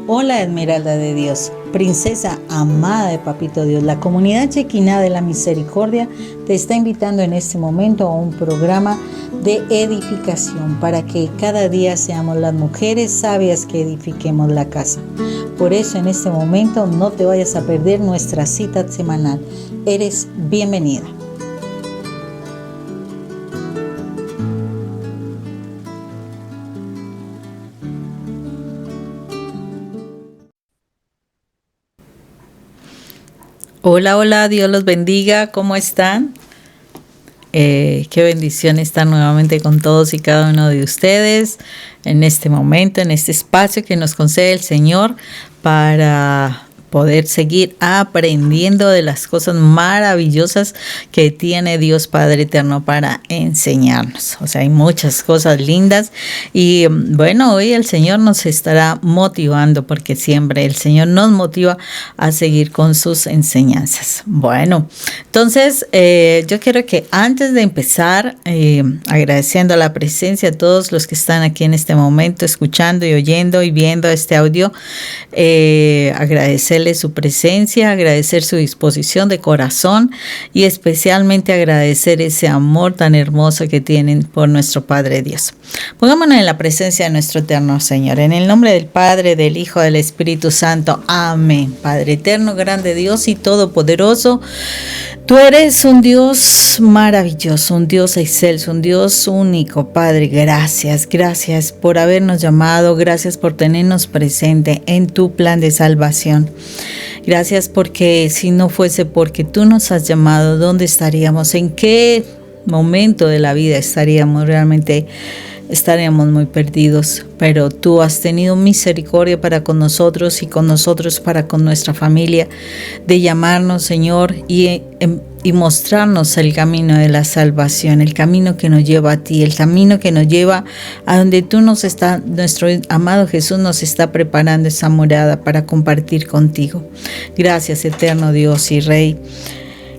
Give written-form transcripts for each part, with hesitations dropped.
Hola Esmeralda de Dios, princesa amada de Papito Dios. La comunidad Chequiná de la Misericordia te está invitando en este momento a un programa de edificación para que cada día seamos las mujeres sabias que edifiquemos la casa. Por eso en este momento no te vayas a perder nuestra cita semanal. Eres bienvenida. Hola, hola, Dios los bendiga, ¿cómo están? Qué bendición estar nuevamente con todos y cada uno de ustedes en este momento, en este espacio que nos concede el Señor para poder seguir aprendiendo de las cosas maravillosas que tiene Dios Padre Eterno para enseñarnos. O sea, hay muchas cosas lindas y bueno, hoy el Señor nos estará motivando porque siempre el Señor nos motiva a seguir con sus enseñanzas. Bueno, entonces yo quiero que antes de empezar, agradeciendo la presencia de todos los que están aquí en este momento, escuchando y oyendo y viendo este audio, agradecerles su presencia, agradecer su disposición de corazón y especialmente agradecer ese amor tan hermoso que tienen por nuestro Padre Dios. Pongámonos en la presencia de nuestro eterno Señor, en el nombre del Padre, del Hijo, del Espíritu Santo. Amén. Padre eterno, grande Dios y todopoderoso, tú eres un Dios maravilloso, un Dios excelso, un Dios único. Padre, gracias por habernos llamado, gracias por tenernos presente en tu plan de salvación. Gracias porque si no fuese porque tú nos has llamado, ¿dónde estaríamos? ¿En qué momento de la vida estaríamos realmente? Estaríamos muy perdidos, pero tú has tenido misericordia para con nosotros y con nosotros para con nuestra familia, de llamarnos, Señor, y mostrarnos el camino de la salvación, el camino que nos lleva a ti, el camino que nos lleva a donde tú nuestro amado Jesús nos está preparando esa morada para compartir contigo. Gracias, eterno Dios y Rey.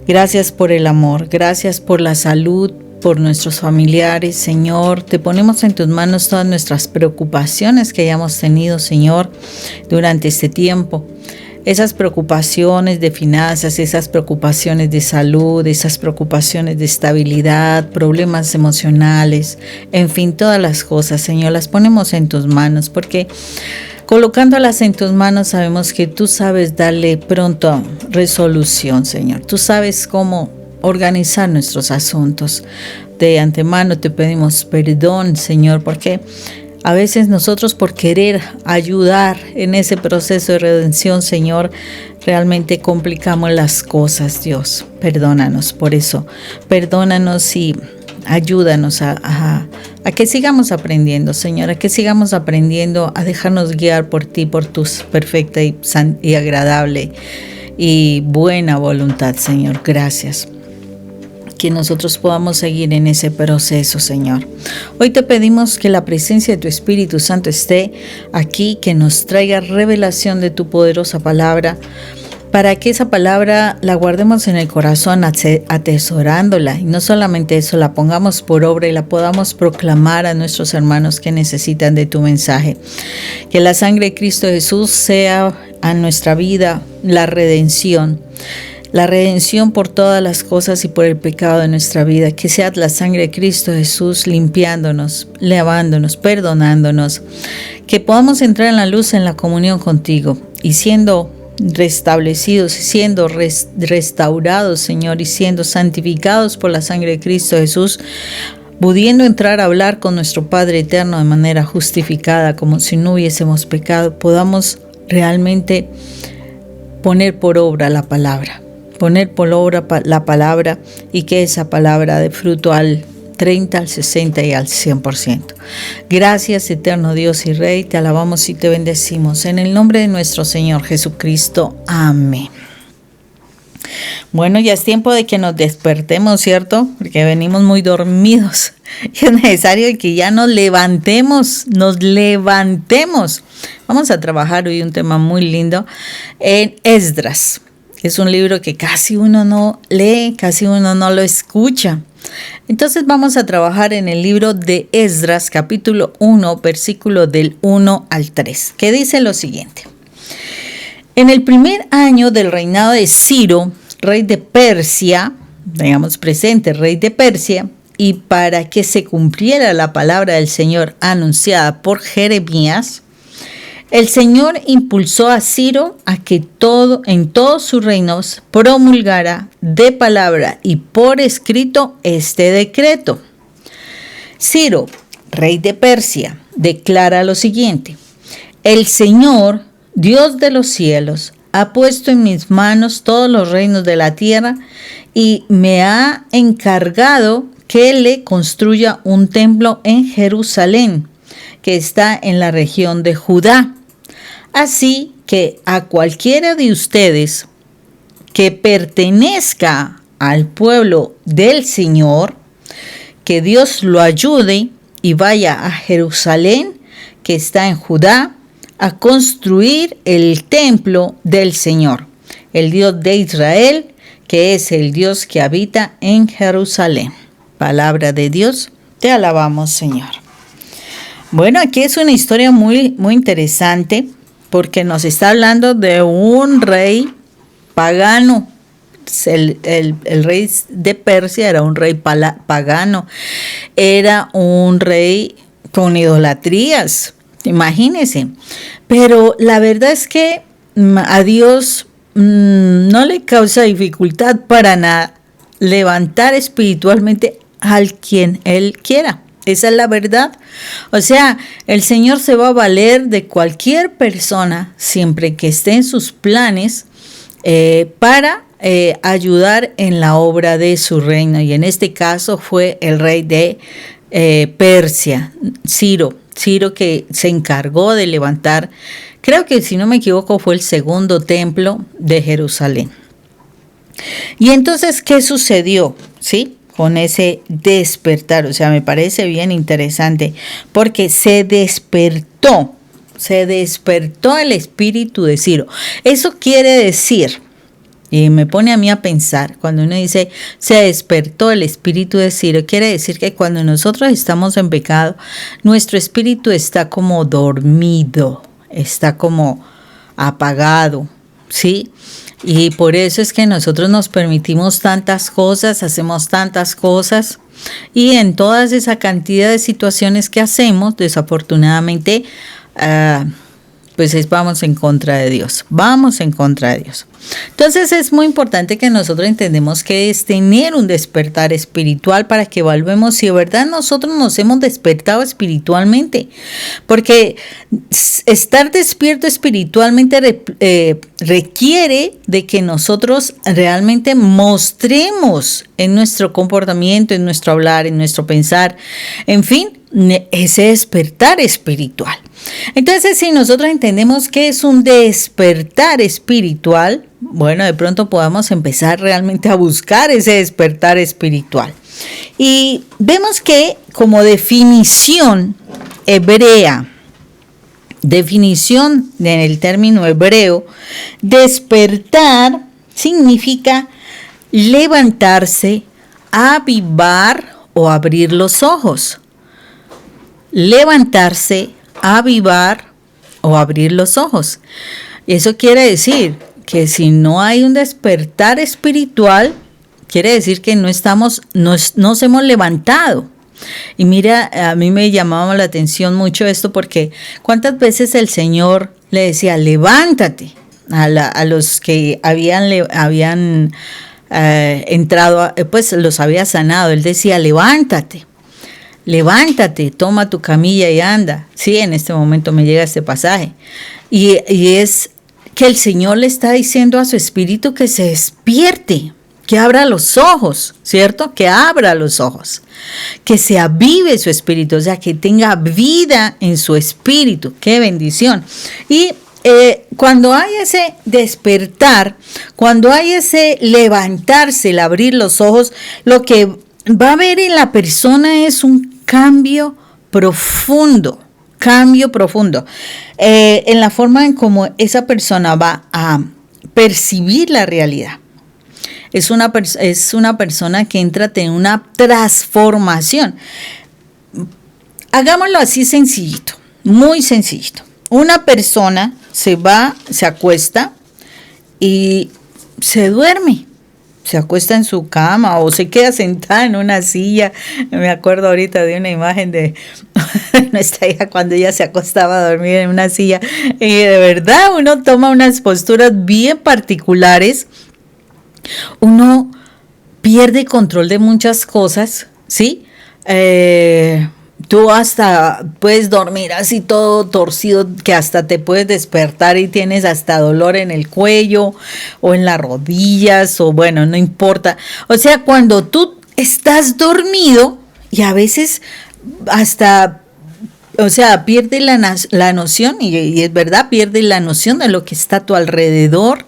Gracias por el amor, gracias por la salud, por nuestros familiares, Señor. Te ponemos en tus manos todas nuestras preocupaciones que hayamos tenido, Señor, durante este tiempo. Esas preocupaciones de finanzas, esas preocupaciones de salud, esas preocupaciones de estabilidad, problemas emocionales, en fin, todas las cosas, Señor, las ponemos en tus manos porque colocándolas en tus manos sabemos que tú sabes darle pronto resolución, Señor. Tú sabes cómo organizar nuestros asuntos. De antemano te pedimos perdón, Señor, porque a veces nosotros por querer ayudar en ese proceso de redención, Señor, realmente complicamos las cosas, Dios. Perdónanos por eso. Perdónanos y ayúdanos a que sigamos aprendiendo, Señor, a que sigamos aprendiendo a dejarnos guiar por ti, por tu perfecta y agradable y buena voluntad, Señor. Gracias. Que nosotros podamos seguir en ese proceso, Señor. Hoy te pedimos que la presencia de tu Espíritu Santo esté aquí, que nos traiga revelación de tu poderosa palabra, para que esa palabra la guardemos en el corazón, atesorándola, y no solamente eso, la pongamos por obra y la podamos proclamar a nuestros hermanos que necesitan de tu mensaje. Que la sangre de Cristo Jesús sea a nuestra vida la redención por todas las cosas y por el pecado de nuestra vida. Que sea la sangre de Cristo Jesús limpiándonos, lavándonos, perdonándonos. Que podamos entrar en la luz, en la comunión contigo y siendo restablecidos, siendo restaurados, Señor, y siendo santificados por la sangre de Cristo Jesús, pudiendo entrar a hablar con nuestro Padre Eterno de manera justificada, como si no hubiésemos pecado, podamos realmente poner por obra la palabra. Y que esa palabra dé fruto al 30, al 60 y al 100%. Gracias, eterno Dios y Rey, te alabamos y te bendecimos en el nombre de nuestro Señor Jesucristo. Amén. Bueno, ya es tiempo de que nos despertemos, ¿cierto? Porque venimos muy dormidos y es necesario que ya nos levantemos. Vamos a trabajar hoy un tema muy lindo en Esdras. que es un libro que casi uno no lee, casi uno no lo escucha. Entonces vamos a trabajar en el libro de Esdras, capítulo 1, versículo del 1 al 3, que dice lo siguiente. En el primer año del reinado de Ciro, rey de Persia, tengamos presente, rey de Persia, y para que se cumpliera la palabra del Señor anunciada por Jeremías, el Señor impulsó a Ciro a que en todos sus reinos promulgara de palabra y por escrito este decreto. Ciro, rey de Persia, declara lo siguiente: el Señor, Dios de los cielos, ha puesto en mis manos todos los reinos de la tierra y me ha encargado que le construya un templo en Jerusalén, que está en la región de Judá. Así que a cualquiera de ustedes que pertenezca al pueblo del Señor, que Dios lo ayude y vaya a Jerusalén, que está en Judá, a construir el templo del Señor, el Dios de Israel, que es el Dios que habita en Jerusalén. Palabra de Dios, te alabamos, Señor. Bueno, aquí es una historia muy interesante, porque nos está hablando de un rey pagano. El rey de Persia era un rey pagano, era un rey con idolatrías, imagínense. Pero la verdad es que a Dios no le causa dificultad para nada levantar espiritualmente al quien Él quiera. Esa es la verdad. O sea, el Señor se va a valer de cualquier persona siempre que esté en sus planes para ayudar en la obra de su reino. Y en este caso fue el rey de Persia, Ciro, que se encargó de levantar, creo que si no me equivoco fue el segundo templo de Jerusalén. Y entonces, ¿qué sucedió? ¿Sí? Con ese despertar, o sea, me parece bien interesante, porque se despertó el espíritu de Ciro. Eso quiere decir, y me pone a mí a pensar, cuando uno dice se despertó el espíritu de Ciro, quiere decir que cuando nosotros estamos en pecado, nuestro espíritu está como dormido, está como apagado, ¿sí? Y por eso es que nosotros nos permitimos tantas cosas, hacemos tantas cosas, y en toda esa cantidad de situaciones que hacemos, desafortunadamente, pues vamos en contra de Dios, Entonces es muy importante que nosotros entendemos que es tener un despertar espiritual para que evaluemos si de verdad nosotros nos hemos despertado espiritualmente, porque estar despierto espiritualmente requiere de que nosotros realmente mostremos en nuestro comportamiento, en nuestro hablar, en nuestro pensar, en fin, ese despertar espiritual. Entonces, si nosotros entendemos que es un despertar espiritual, bueno, de pronto podamos empezar realmente a buscar ese despertar espiritual. Y vemos que como definición hebrea, definición en el término hebreo, despertar significa levantarse, avivar o abrir los ojos. Levantarse, avivar o abrir los ojos. Eso quiere decir que si no hay un despertar espiritual, quiere decir que no nos hemos levantado. Y mira, a mí me llamaba la atención mucho esto, porque cuántas veces el Señor le decía, levántate, a los que habían entrado, pues los había sanado. Él decía, levántate, toma tu camilla y anda. Sí, en este momento me llega este pasaje. Y es que el Señor le está diciendo a su espíritu que se despierte, que abra los ojos, ¿cierto? Que abra los ojos, que se avive su espíritu, o sea, que tenga vida en su espíritu. ¡Qué bendición! Y cuando hay ese despertar, cuando hay ese levantarse, el abrir los ojos, lo que va a haber en la persona es un cambio profundo, en la forma en cómo esa persona va a percibir la realidad. Es una persona que entra en una transformación. Hagámoslo así sencillito, muy sencillito. Una persona se acuesta y se duerme. Se acuesta en su cama o se queda sentada en una silla. Me acuerdo ahorita de una imagen de nuestra hija cuando ella se acostaba a dormir en una silla. Y de verdad uno toma unas posturas bien particulares. Uno pierde control de muchas cosas, ¿sí? Tú hasta puedes dormir así todo torcido, que hasta te puedes despertar y tienes hasta dolor en el cuello o en las rodillas, o bueno, no importa. O sea, cuando tú estás dormido y a veces hasta, o sea, pierde la noción, y es verdad, pierde la noción de lo que está a tu alrededor,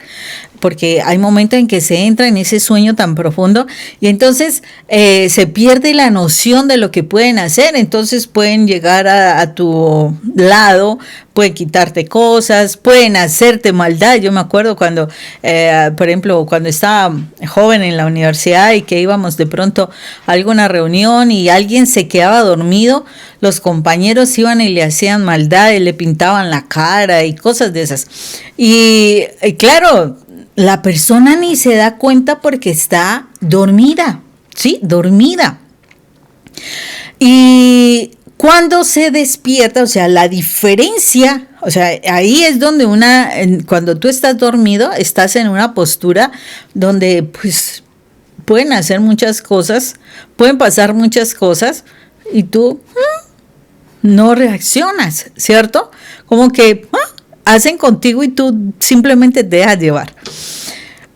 porque hay momentos en que se entra en ese sueño tan profundo y entonces se pierde la noción de lo que pueden hacer. Entonces pueden llegar a tu lado, pueden quitarte cosas, pueden hacerte maldad. Yo me acuerdo cuando, por ejemplo, cuando estaba joven en la universidad y que íbamos de pronto a alguna reunión y alguien se quedaba dormido, los compañeros iban y le hacían maldad y le pintaban la cara y cosas de esas. Y claro, la persona ni se da cuenta porque está dormida, ¿sí? Dormida. Y cuando se despierta, o sea, la diferencia, o sea, ahí es donde cuando tú estás dormido, estás en una postura donde pues pueden hacer muchas cosas, pueden pasar muchas cosas y tú no reaccionas, ¿cierto? Como que hacen contigo y tú simplemente te dejas llevar.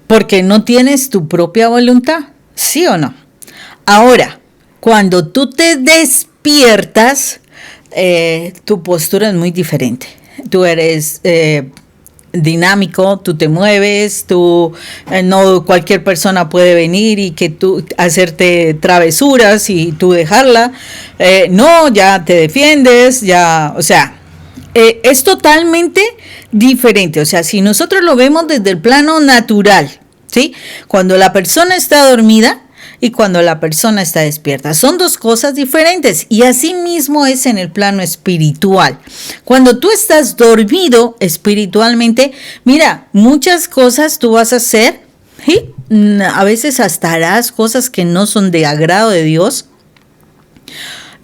Porque no tienes tu propia voluntad, ¿sí o no? Ahora, cuando tú te despiertas, tu postura es muy diferente. Tú eres dinámico, tú te mueves, no cualquier persona puede venir y que tú hacerte travesuras y tú dejarla. No, ya te defiendes, ya, o sea, es totalmente diferente. O sea, si nosotros lo vemos desde el plano natural, ¿sí? Cuando la persona está dormida y cuando la persona está despierta, son dos cosas diferentes, y así mismo es en el plano espiritual. Cuando tú estás dormido espiritualmente, mira, muchas cosas tú vas a hacer, ¿sí? A veces hasta harás cosas que no son de agrado de Dios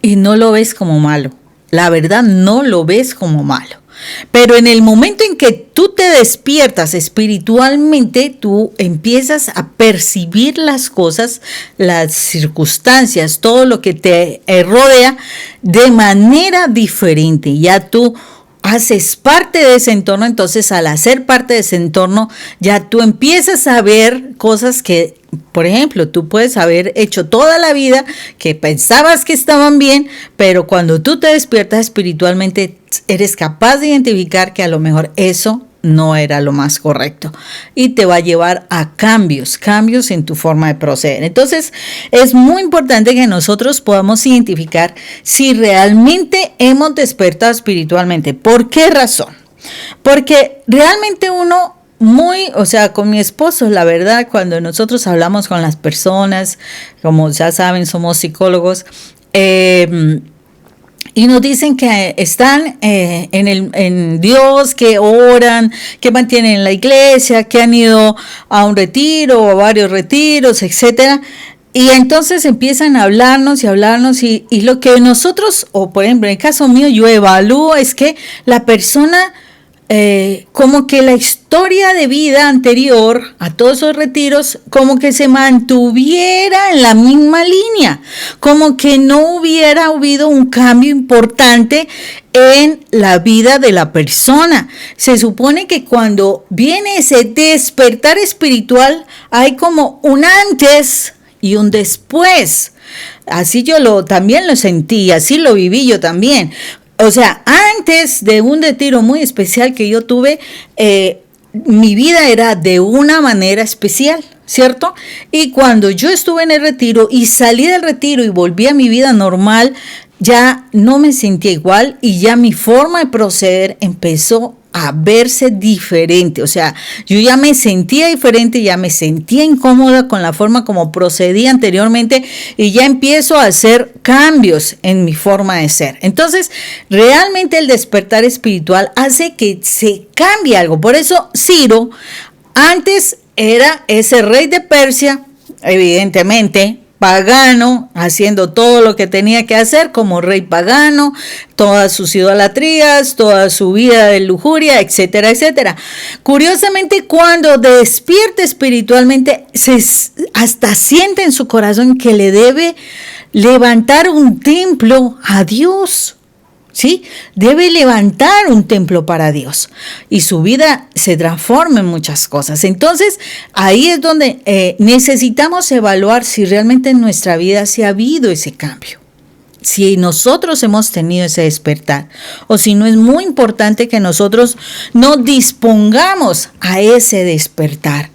y no lo ves como malo. La verdad, no lo ves como malo. Pero en el momento en que tú te despiertas espiritualmente, tú empiezas a percibir las cosas, las circunstancias, todo lo que te rodea de manera diferente. Ya tú haces parte de ese entorno, entonces al hacer parte de ese entorno, ya tú empiezas a ver cosas que, por ejemplo, tú puedes haber hecho toda la vida que pensabas que estaban bien, pero cuando tú te despiertas espiritualmente, eres capaz de identificar que a lo mejor eso no era lo más correcto y te va a llevar a cambios en tu forma de proceder. Entonces, es muy importante que nosotros podamos identificar si realmente hemos despertado espiritualmente. ¿Por qué razón? Porque realmente uno con mi esposo, la verdad, cuando nosotros hablamos con las personas, como ya saben, somos psicólogos, y nos dicen que están en Dios, que oran, que mantienen la iglesia, que han ido a un retiro o a varios retiros, etcétera. Y entonces empiezan a hablarnos y lo que nosotros, o por ejemplo en el caso mío, yo evalúo es que la persona, como que la historia de vida anterior a todos esos retiros, como que se mantuviera en la misma línea, como que no hubiera habido un cambio importante en la vida de la persona. Se supone que cuando viene ese despertar espiritual, hay como un antes y un después. Así yo también lo sentí, así lo viví yo también. O sea, antes de un retiro muy especial que yo tuve, mi vida era de una manera especial, ¿cierto? Y cuando yo estuve en el retiro y salí del retiro y volví a mi vida normal, ya no me sentía igual y ya mi forma de proceder empezó a verse diferente. O sea, yo ya me sentía diferente, ya me sentía incómoda con la forma como procedía anteriormente y ya empiezo a hacer cambios en mi forma de ser. Entonces, realmente el despertar espiritual hace que se cambie algo. Por eso Ciro antes era ese rey de Persia, evidentemente pagano, haciendo todo lo que tenía que hacer como rey pagano, todas sus idolatrías, toda su vida de lujuria, etcétera, etcétera. Curiosamente, cuando despierta espiritualmente, hasta siente en su corazón que le debe levantar un templo a Dios. ¿Sí? Debe levantar un templo para Dios y su vida se transforma en muchas cosas. Entonces, ahí es donde necesitamos evaluar si realmente en nuestra vida se ha habido ese cambio. Si nosotros hemos tenido ese despertar o si no es muy importante que nosotros nos dispongamos a ese despertar.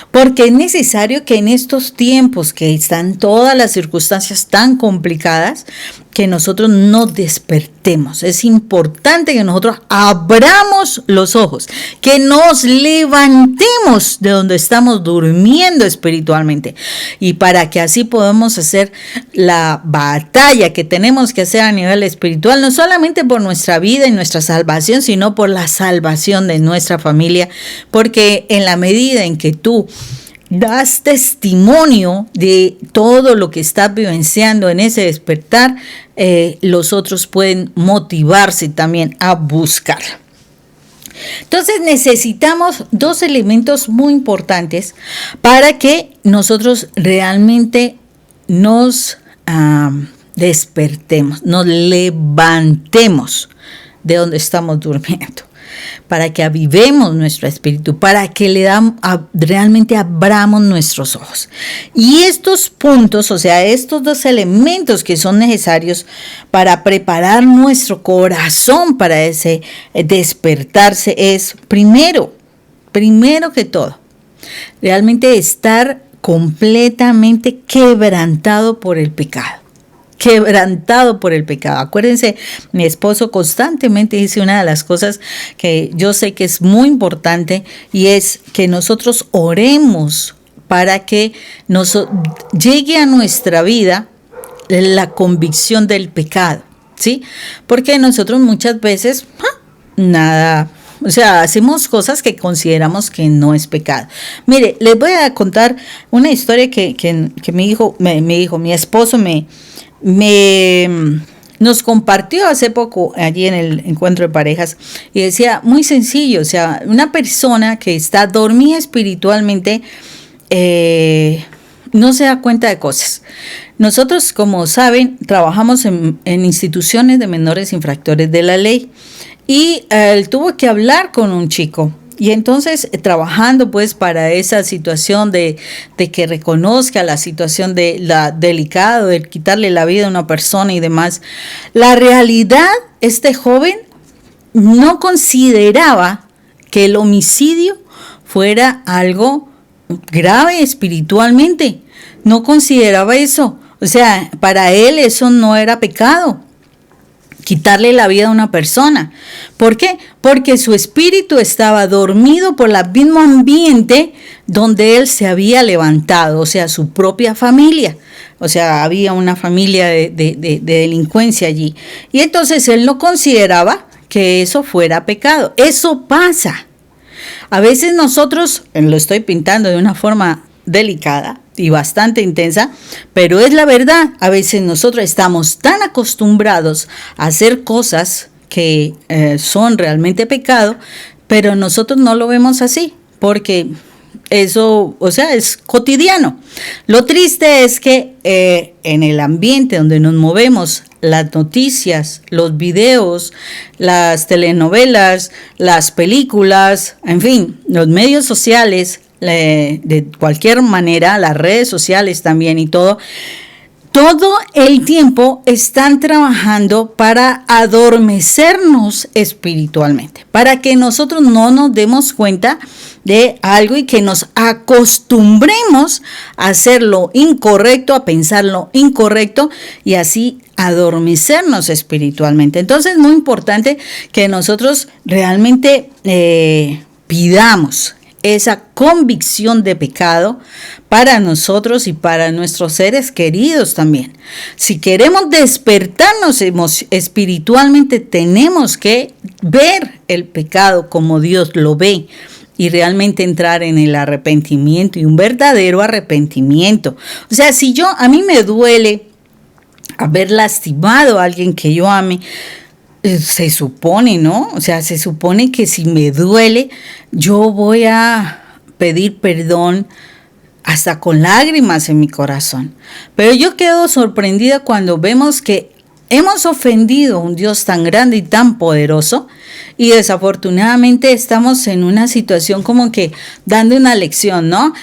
Porque es necesario que en estos tiempos que están todas las circunstancias tan complicadas, que nosotros nos despertemos. Es importante que nosotros abramos los ojos, que nos levantemos de donde estamos durmiendo espiritualmente. Y para que así podamos hacer la batalla que tenemos que hacer a nivel espiritual, no solamente por nuestra vida y nuestra salvación, sino por la salvación de nuestra familia. Porque en la medida en que tú das testimonio de todo lo que estás vivenciando en ese despertar, los otros pueden motivarse también a buscar. Entonces necesitamos dos elementos muy importantes para que nosotros realmente nos despertemos, nos levantemos de donde estamos durmiendo, para que avivemos nuestro espíritu, para que realmente abramos nuestros ojos. Y estos puntos, o sea, estos dos elementos que son necesarios para preparar nuestro corazón para ese despertarse es, primero que todo, realmente estar completamente quebrantado por el pecado. Quebrantado por el pecado. Acuérdense, mi esposo constantemente dice una de las cosas que yo sé que es muy importante y es que nosotros oremos para que llegue a nuestra vida la convicción del pecado, ¿sí? Porque nosotros muchas veces nada, o sea, hacemos cosas que consideramos que no es pecado. Mire, les voy a contar una historia que mi esposo nos compartió hace poco allí en el encuentro de parejas y decía, muy sencillo, o sea, una persona que está dormida espiritualmente no se da cuenta de cosas. Nosotros, como saben, trabajamos en instituciones de menores infractores de la ley y él tuvo que hablar con un chico. Y entonces, trabajando pues para esa situación de que reconozca la situación de la delicada, de quitarle la vida a una persona y demás, la realidad, este joven no consideraba que el homicidio fuera algo grave espiritualmente. No consideraba eso. O sea, para él eso no era pecado. Quitarle la vida a una persona. ¿Por qué? Porque su espíritu estaba dormido por el mismo ambiente donde él se había levantado, o sea, su propia familia. O sea, había una familia de delincuencia allí. Y entonces él no consideraba que eso fuera pecado. Eso pasa. A veces nosotros, lo estoy pintando de una forma delicada y bastante intensa, pero es la verdad. A veces nosotros estamos tan acostumbrados a hacer cosas que son realmente pecado, pero nosotros no lo vemos así, porque eso, o sea, es cotidiano. Lo triste es que en el ambiente donde nos movemos, las noticias, los videos, las telenovelas, las películas, en fin, los medios sociales, de cualquier manera, las redes sociales también y todo todo el tiempo están trabajando para adormecernos espiritualmente, para que nosotros no nos demos cuenta de algo y que nos acostumbremos a hacer lo incorrecto, a pensar lo incorrecto y así adormecernos espiritualmente. Entonces es muy importante que nosotros realmente pidamos esa convicción de pecado para nosotros y para nuestros seres queridos también. Si queremos despertarnos espiritualmente, tenemos que ver el pecado como Dios lo ve y realmente entrar en el arrepentimiento y un verdadero arrepentimiento. O sea, si a mí me duele haber lastimado a alguien que yo ame, se supone, ¿no? O sea, se supone que si me duele, yo voy a pedir perdón hasta con lágrimas en mi corazón. Pero yo quedo sorprendida cuando vemos que hemos ofendido a un Dios tan grande y tan poderoso y desafortunadamente estamos en una situación como que dando una lección, ¿no?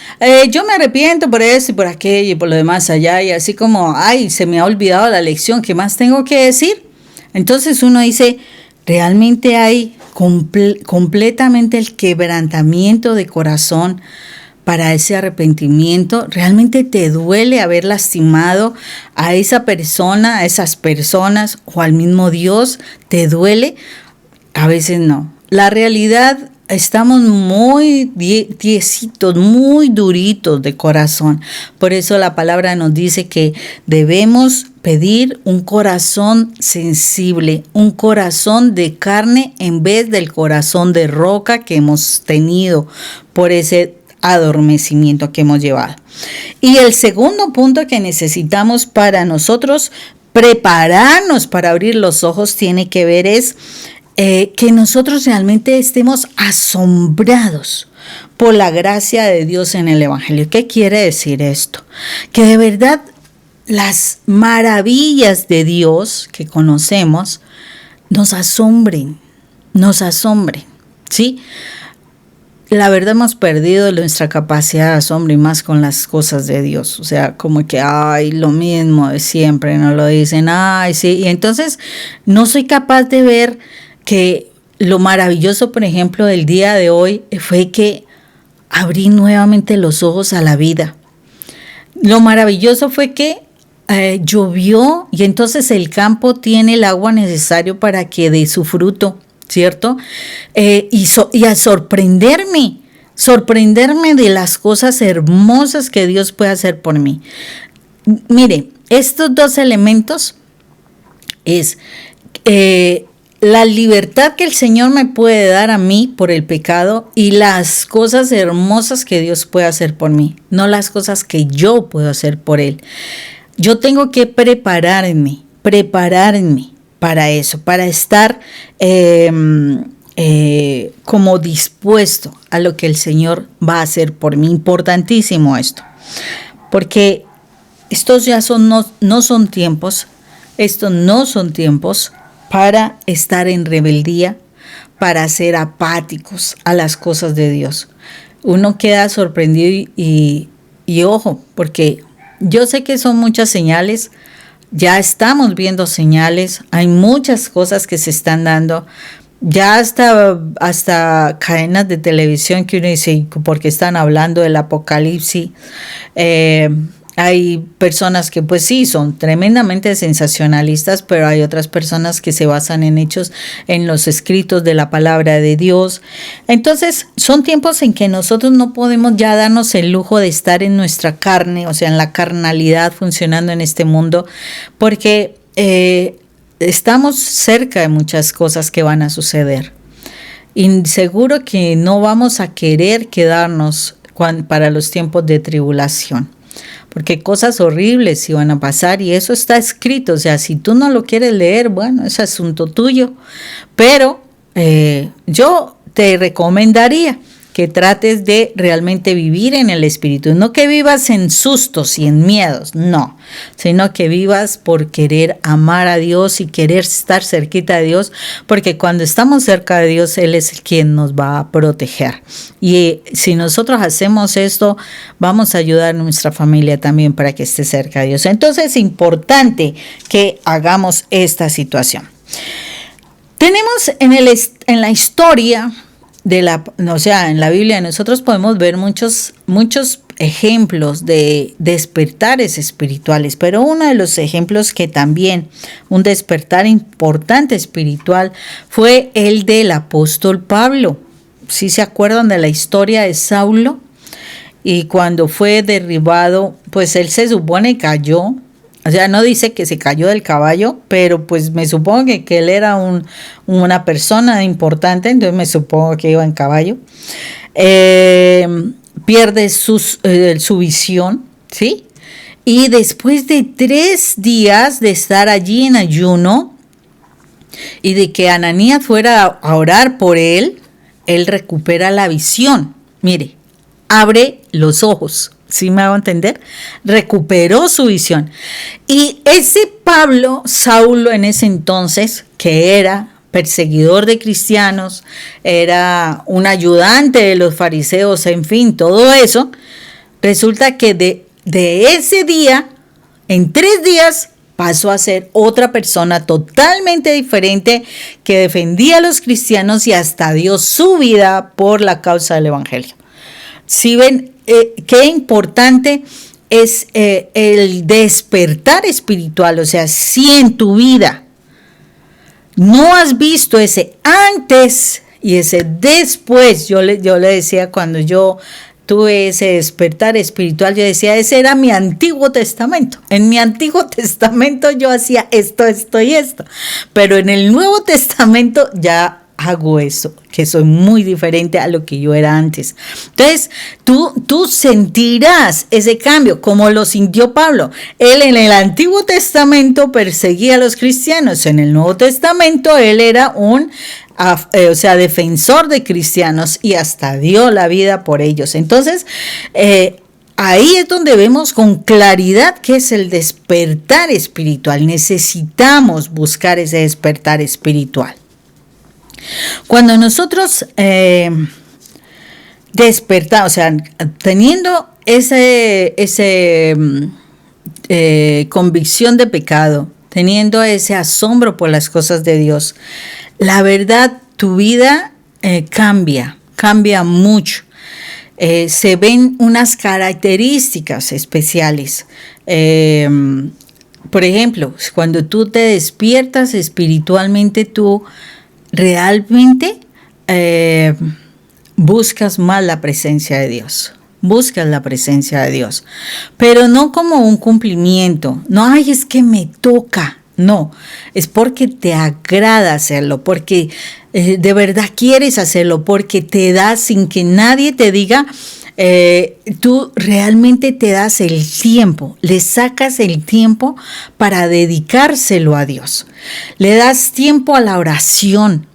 Yo me arrepiento por esto y por aquello y por lo demás allá y así como, ay, se me ha olvidado la lección, ¿qué más tengo que decir? Entonces uno dice, realmente hay completamente el quebrantamiento de corazón para ese arrepentimiento. ¿Realmente te duele haber lastimado a esa persona, a esas personas o al mismo Dios? ¿Te duele? A veces no. La realidad, estamos muy tiesitos, muy duritos de corazón. Por eso la palabra nos dice que debemos pedir un corazón sensible, un corazón de carne en vez del corazón de roca que hemos tenido por ese adormecimiento que hemos llevado. Y el segundo punto que necesitamos para nosotros prepararnos para abrir los ojos tiene que ver es que nosotros realmente estemos asombrados por la gracia de Dios en el Evangelio. ¿Qué quiere decir esto? Que de verdad las maravillas de Dios que conocemos nos asombren, ¿sí? La verdad hemos perdido nuestra capacidad de asombro y más con las cosas de Dios. O sea, como que, ay, lo mismo de siempre, nos lo dicen, ay, sí. Y entonces no soy capaz de ver que lo maravilloso, por ejemplo, del día de hoy fue que abrí nuevamente los ojos a la vida. Lo maravilloso fue que llovió y entonces el campo tiene el agua necesario para que dé su fruto, ¿cierto? Y a sorprenderme de las cosas hermosas que Dios puede hacer por mí. Mire, estos dos elementos es la libertad que el Señor me puede dar a mí por el pecado y las cosas hermosas que Dios puede hacer por mí, no las cosas que yo puedo hacer por Él. Yo tengo que prepararme para eso, para estar como dispuesto a lo que el Señor va a hacer por mí. Importantísimo esto, porque estos ya no son tiempos para estar en rebeldía, para ser apáticos a las cosas de Dios. Uno queda sorprendido y ojo, porque yo sé que son muchas señales, ya estamos viendo señales, hay muchas cosas que se están dando, ya hasta cadenas de televisión que uno dice, porque están hablando del apocalipsis. Hay personas que pues sí, son tremendamente sensacionalistas, pero hay otras personas que se basan en hechos, en los escritos de la palabra de Dios. Entonces, son tiempos en que nosotros no podemos ya darnos el lujo de estar en nuestra carne, o sea, en la carnalidad funcionando en este mundo, porque estamos cerca de muchas cosas que van a suceder. Y seguro que no vamos a querer quedarnos para los tiempos de tribulación, porque cosas horribles iban a pasar y eso está escrito. O sea, si tú no lo quieres leer, bueno, es asunto tuyo, pero yo te recomendaría que trates de realmente vivir en el Espíritu. No que vivas en sustos y en miedos, no, sino que vivas por querer amar a Dios y querer estar cerquita de Dios, porque cuando estamos cerca de Dios, Él es quien nos va a proteger. Y si nosotros hacemos esto, vamos a ayudar a nuestra familia también para que esté cerca de Dios. Entonces es importante que hagamos esta situación. Tenemos en la historia en la Biblia nosotros podemos ver muchos ejemplos de despertares espirituales, pero uno de los ejemplos que también un despertar importante espiritual fue el del apóstol Pablo. ¿Sí se acuerdan de la historia de Saulo? Y cuando fue derribado, pues él se supone cayó. O sea, no dice que se cayó del caballo, pero pues me supongo que él era una persona importante, entonces me supongo que iba en caballo. Pierde su visión, ¿sí? Y después de 3 días de estar allí en ayuno y de que Ananías fuera a orar por él recupera la visión. Mire, abre los ojos. ¿Sí me hago entender? Recuperó su visión. Y ese Saulo en ese entonces, que era perseguidor de cristianos, era un ayudante de los fariseos, en fin, todo eso, resulta que de ese día, en 3 días, pasó a ser otra persona totalmente diferente que defendía a los cristianos y hasta dio su vida por la causa del evangelio. Si ven, qué importante es el despertar espiritual. O sea, si en tu vida no has visto ese antes y ese después, yo le decía cuando yo tuve ese despertar espiritual, yo decía, ese era mi Antiguo Testamento. En mi Antiguo Testamento yo hacía esto y esto, pero en el Nuevo Testamento ya hago eso, que soy muy diferente a lo que yo era antes. Entonces, tú sentirás ese cambio, como lo sintió Pablo. Él en el Antiguo Testamento perseguía a los cristianos, en el Nuevo Testamento él era defensor de cristianos y hasta dio la vida por ellos. Entonces, ahí es donde vemos con claridad qué es el despertar espiritual. Necesitamos buscar ese despertar espiritual. Cuando nosotros despertamos, o sea, teniendo esa convicción de pecado, teniendo ese asombro por las cosas de Dios, la verdad, tu vida cambia mucho. Se ven unas características especiales. Por ejemplo, cuando tú te despiertas espiritualmente, tú realmente buscas más la presencia de Dios. Buscas la presencia de Dios, pero no como un cumplimiento. No, es que me toca. No, es porque te agrada hacerlo, porque de verdad quieres hacerlo, porque te das sin que nadie te diga. Tú realmente te das el tiempo, le sacas el tiempo para dedicárselo a Dios. Le das tiempo a la oración,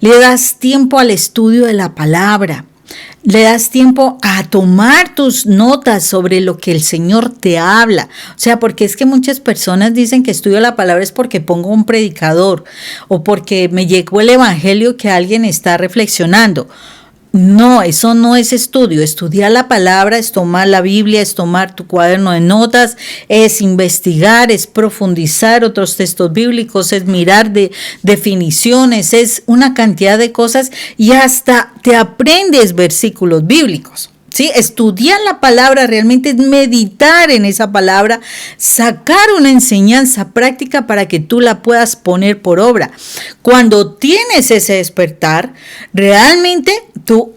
le das tiempo al estudio de la palabra, le das tiempo a tomar tus notas sobre lo que el Señor te habla. O sea, porque es que muchas personas dicen que estudio la palabra es porque pongo un predicador o porque me llegó el evangelio que alguien está reflexionando. No, eso no es estudio. Estudiar la palabra es tomar la Biblia, es tomar tu cuaderno de notas, es investigar, es profundizar otros textos bíblicos, es mirar de definiciones, es una cantidad de cosas y hasta te aprendes versículos bíblicos. ¿Sí? Estudiar la palabra realmente es meditar en esa palabra, sacar una enseñanza práctica para que tú la puedas poner por obra. Cuando tienes ese despertar, realmente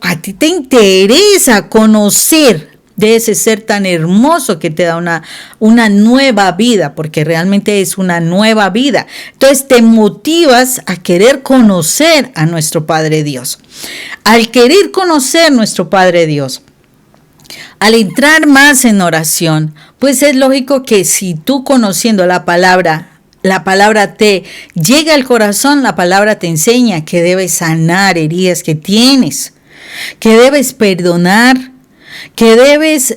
a ti te interesa conocer de ese ser tan hermoso que te da una nueva vida, porque realmente es una nueva vida. Entonces te motivas a querer conocer a nuestro Padre Dios. Al querer conocer nuestro Padre Dios, al entrar más en oración, pues es lógico que si tú conociendo la palabra te llega al corazón, la palabra te enseña que debes sanar heridas que tienes. que debes perdonar, que debes,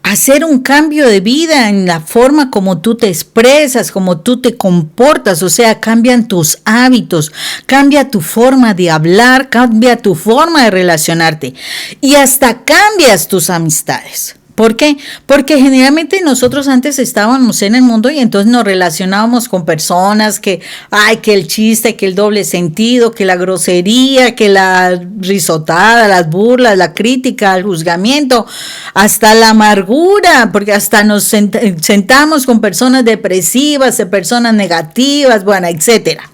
hacer un cambio de vida en la forma como tú te expresas, como tú te comportas, o sea, cambian tus hábitos, cambia tu forma de hablar, cambia tu forma de relacionarte y hasta cambias tus amistades. ¿Por qué? Porque generalmente nosotros antes estábamos en el mundo y entonces nos relacionábamos con personas que el chiste, que el doble sentido, que la grosería, que la risotada, las burlas, la crítica, el juzgamiento, hasta la amargura, porque hasta nos sentamos con personas depresivas, personas negativas, bueno, etcétera.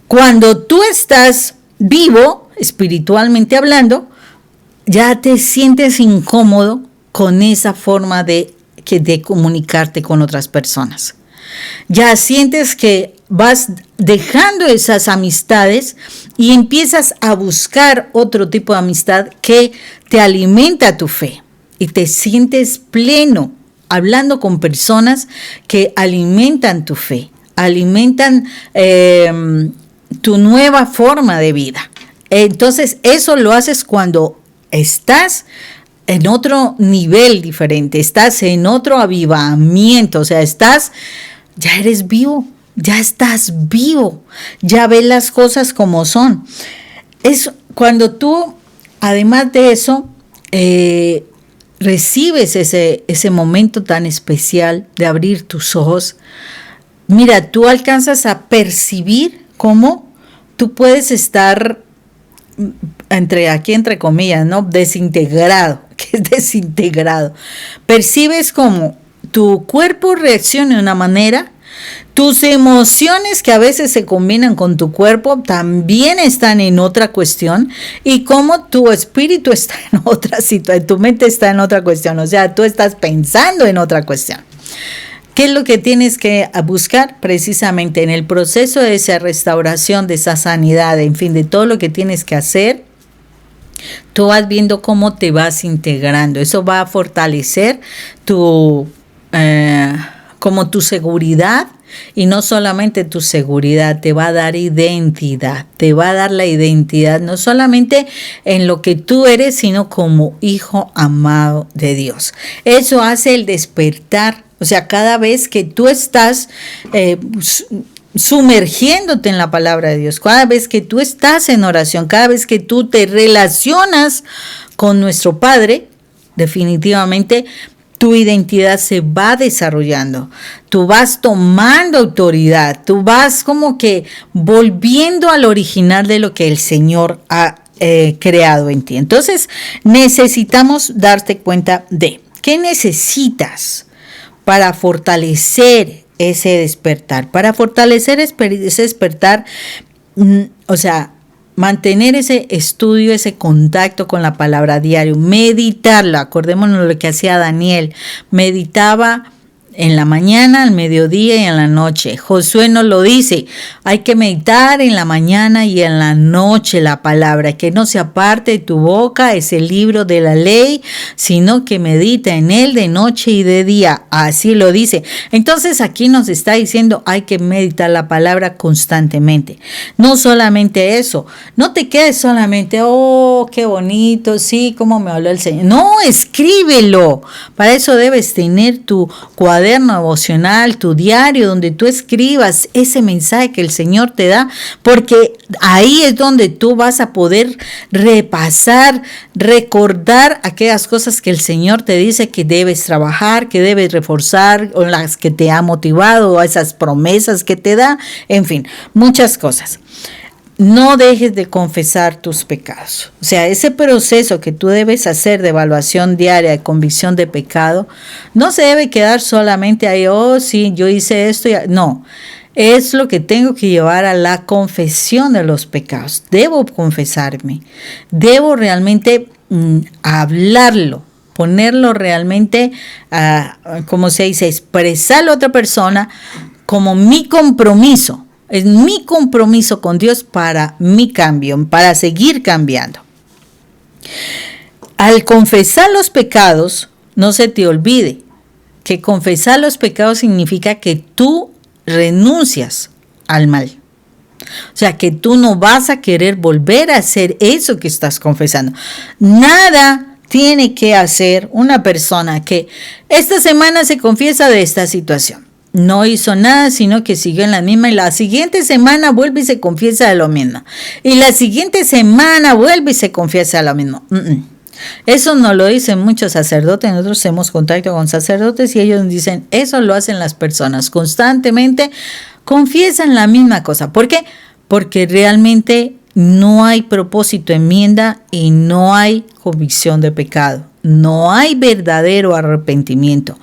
Cuando tú estás vivo, espiritualmente hablando, ya te sientes incómodo con esa forma de comunicarte con otras personas. Ya sientes que vas dejando esas amistades y empiezas a buscar otro tipo de amistad que te alimenta tu fe y te sientes pleno hablando con personas que alimentan tu fe, alimentan tu nueva forma de vida. Entonces eso lo haces cuando estás en otro nivel diferente, estás en otro avivamiento, o sea, ya eres vivo, ya estás vivo, ya ves las cosas como son. Es cuando tú, además de eso, recibes ese momento tan especial de abrir tus ojos. Mira, tú alcanzas a percibir cómo tú puedes estar entre comillas, ¿no? Desintegrado. ¿Qué es desintegrado? Percibes cómo tu cuerpo reacciona de una manera, tus emociones que a veces se combinan con tu cuerpo también están en otra cuestión y cómo tu espíritu está en otra situación, tu mente está en otra cuestión, o sea, tú estás pensando en otra cuestión. ¿Qué es lo que tienes que buscar? Precisamente en el proceso de esa restauración, de esa sanidad, en fin, de todo lo que tienes que hacer, tú vas viendo cómo te vas integrando. Eso va a fortalecer como tu seguridad, y no solamente tu seguridad, te va a dar identidad, te va a dar la identidad no solamente en lo que tú eres, sino como hijo amado de Dios. Eso hace el despertar, o sea, cada vez que tú estás sumergiéndote en la palabra de Dios, cada vez que tú estás en oración, cada vez que tú te relacionas con nuestro Padre, definitivamente tu identidad se va desarrollando, tú vas tomando autoridad, tú vas como que volviendo al original de lo que el Señor ha creado en ti. Entonces necesitamos darte cuenta de qué necesitas para fortalecer ese despertar. Para fortalecer ese despertar, o sea, mantener ese estudio, ese contacto con la palabra diario, meditarla. Acordémonos lo que hacía Daniel, meditaba en la mañana, al mediodía y en la noche. Josué nos lo dice, hay que meditar en la mañana y en la noche la palabra, que no se aparte de tu boca ese libro de la ley, sino que medita en él de noche y de día. Así lo dice. Entonces aquí nos está diciendo, hay que meditar la palabra constantemente. No solamente eso, no te quedes solamente, oh, qué bonito, sí, cómo me habló el Señor. No, escríbelo. Para eso debes tener tu cuaderno devocional, tu diario, donde tú escribas ese mensaje que el Señor te da, porque ahí es donde tú vas a poder repasar, recordar aquellas cosas que el Señor te dice que debes trabajar, que debes reforzar, o las que te ha motivado, o esas promesas que te da, en fin, muchas cosas. No dejes de confesar tus pecados. O sea, ese proceso que tú debes hacer de evaluación diaria, de convicción de pecado, no se debe quedar solamente ahí, oh, sí, yo hice esto. No, es lo que tengo que llevar a la confesión de los pecados. Debo confesarme, debo realmente hablarlo, ponerlo realmente, como se dice, expresarlo a otra persona como mi compromiso. Es mi compromiso con Dios para mi cambio, para seguir cambiando. Al confesar los pecados, no se te olvide que confesar los pecados significa que tú renuncias al mal. O sea, que tú no vas a querer volver a hacer eso que estás confesando. Nada tiene que hacer una persona que esta semana se confiesa de esta situación. No hizo nada, sino que siguió en la misma, y la siguiente semana vuelve y se confiesa de lo mismo. Y la siguiente semana vuelve y se confiesa de lo mismo. Eso nos lo dicen muchos sacerdotes. Nosotros hacemos contacto con sacerdotes y ellos dicen, eso lo hacen las personas. Constantemente confiesan la misma cosa. ¿Por qué? Porque realmente no hay propósito de enmienda y no hay convicción de pecado. No hay verdadero arrepentimiento.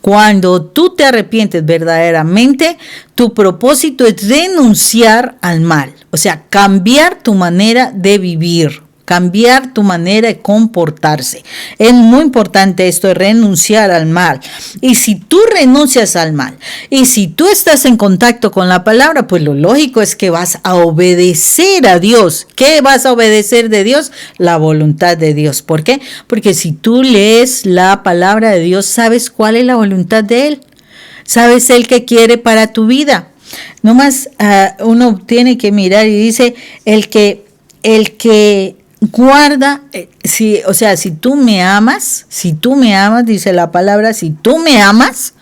Cuando tú te arrepientes verdaderamente, tu propósito es renunciar al mal. O sea, cambiar tu manera de vivir, cambiar tu manera de comportarse. Es muy importante esto de renunciar al mal. Y si tú renuncias al mal, y si tú estás en contacto con la palabra, pues lo lógico es que vas a obedecer a Dios. ¿Qué vas a obedecer de Dios? La voluntad de Dios. ¿Por qué? Porque si tú lees la palabra de Dios, sabes cuál es la voluntad de Él. Sabes el que quiere para tu vida. Nomás uno tiene que mirar y dice, el que guarda, si tú me amas, dice la palabra, si tú me amas,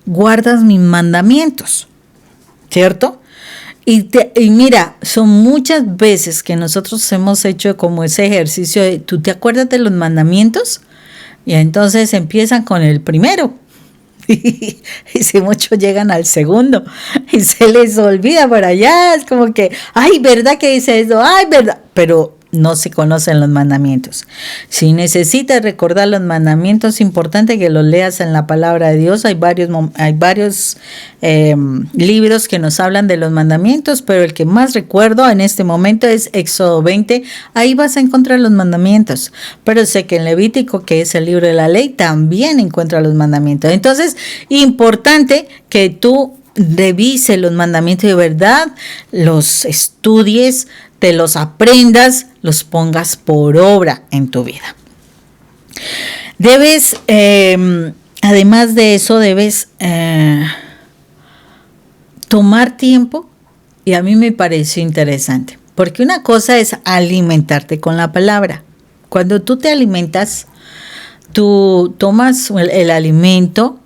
guardas mis mandamientos, ¿cierto? Y mira, son muchas veces que nosotros hemos hecho como ese ejercicio de, ¿tú te acuerdas de los mandamientos? Y entonces empiezan con el primero. Y si muchos llegan al segundo y se les olvida por allá, es como que, ay, ¿verdad que dice eso? Ay, ¿verdad? Pero no se conocen los mandamientos. Si necesitas recordar los mandamientos, es importante que los leas en la palabra de Dios. Hay varios libros que nos hablan de los mandamientos, pero el que más recuerdo en este momento es Éxodo 20. Ahí vas a encontrar los mandamientos. Pero sé que en Levítico, que es el libro de la ley, también encuentras los mandamientos. Entonces, importante que tú revise los mandamientos de verdad, los estudies, te los aprendas, los pongas por obra en tu vida. Debes, además de eso, debes tomar tiempo, y a mí me pareció interesante, porque una cosa es alimentarte con la palabra. Cuando tú te alimentas, tú tomas el alimento,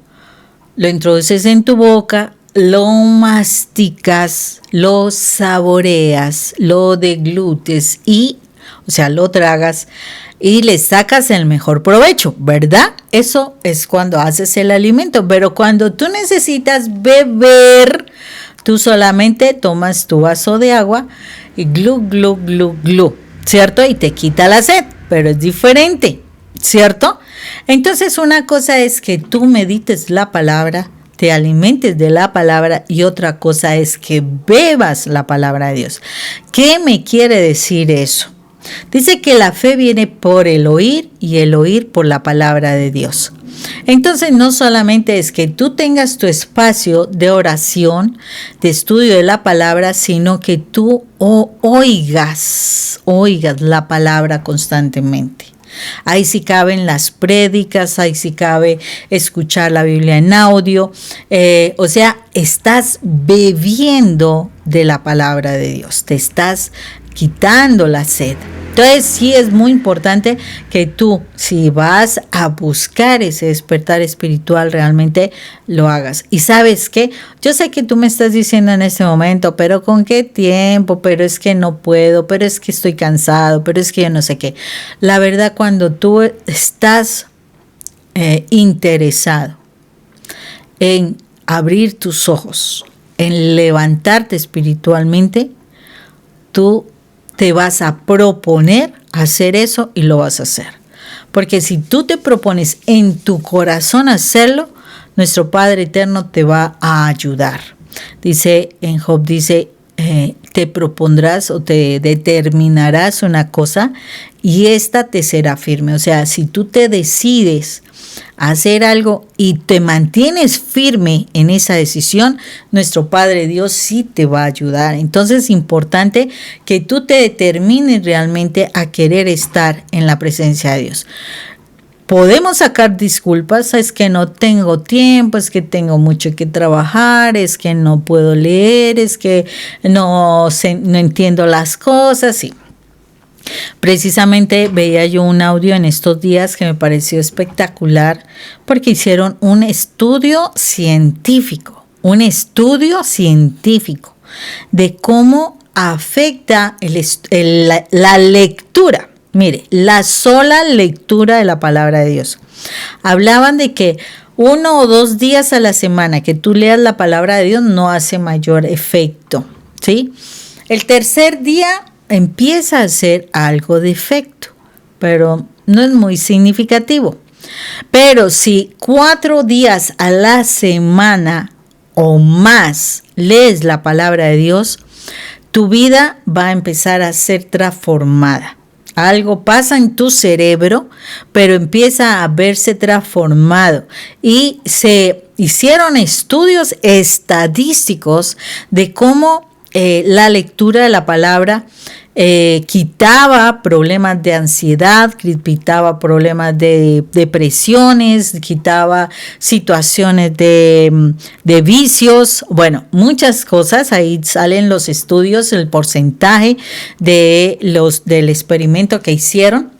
lo introduces en tu boca, lo masticas, lo saboreas, lo deglutes lo tragas y le sacas el mejor provecho, ¿verdad? Eso es cuando haces el alimento, pero cuando tú necesitas beber, tú solamente tomas tu vaso de agua y glu, glu, glu, glu, ¿cierto? Y te quita la sed, pero es diferente, ¿cierto? Entonces una cosa es que tú medites la palabra, te alimentes de la palabra, y otra cosa es que bebas la palabra de Dios. ¿Qué me quiere decir eso? Dice que la fe viene por el oír y el oír por la palabra de Dios. Entonces no solamente es que tú tengas tu espacio de oración, de estudio de la palabra, sino que tú oigas la palabra constantemente. Ahí sí caben las prédicas, ahí sí cabe escuchar la Biblia en audio, estás bebiendo de la palabra de Dios, te estás quitando la sed. Entonces sí es muy importante que tú, si vas a buscar ese despertar espiritual, realmente lo hagas. Y ¿sabes qué? Yo sé que tú me estás diciendo en este momento, pero ¿con qué tiempo? Pero es que no puedo, pero es que estoy cansado, pero es que yo no sé qué. La verdad, cuando tú estás interesado en abrir tus ojos, en levantarte espiritualmente, tú te vas a proponer hacer eso y lo vas a hacer. Porque si tú te propones en tu corazón hacerlo, nuestro Padre Eterno te va a ayudar. Dice en Job, te propondrás o te determinarás una cosa y esta te será firme. O sea, si tú te decides a hacer algo y te mantienes firme en esa decisión, nuestro Padre Dios sí te va a ayudar. Entonces es importante que tú te determines realmente a querer estar en la presencia de Dios. podemos sacar disculpas, es que no tengo tiempo, es que tengo mucho que trabajar, es que no puedo leer, es que no entiendo las cosas, sí. Precisamente veía yo un audio en estos días que me pareció espectacular porque hicieron un estudio científico de cómo afecta la lectura. Mire, la sola lectura de la palabra de Dios. Hablaban de que 1 o 2 días a la semana que tú leas la palabra de Dios no hace mayor efecto, ¿sí? El tercer día empieza a hacer algo de efecto, pero no es muy significativo. Pero si 4 días a la semana o más lees la palabra de Dios, tu vida va a empezar a ser transformada. Algo pasa en tu cerebro, pero empieza a verse transformado. Y se hicieron estudios estadísticos de cómo la lectura de la palabra quitaba problemas de ansiedad, quitaba problemas de depresiones, quitaba situaciones de vicios, bueno, muchas cosas. Ahí salen los estudios, el porcentaje del experimento que hicieron.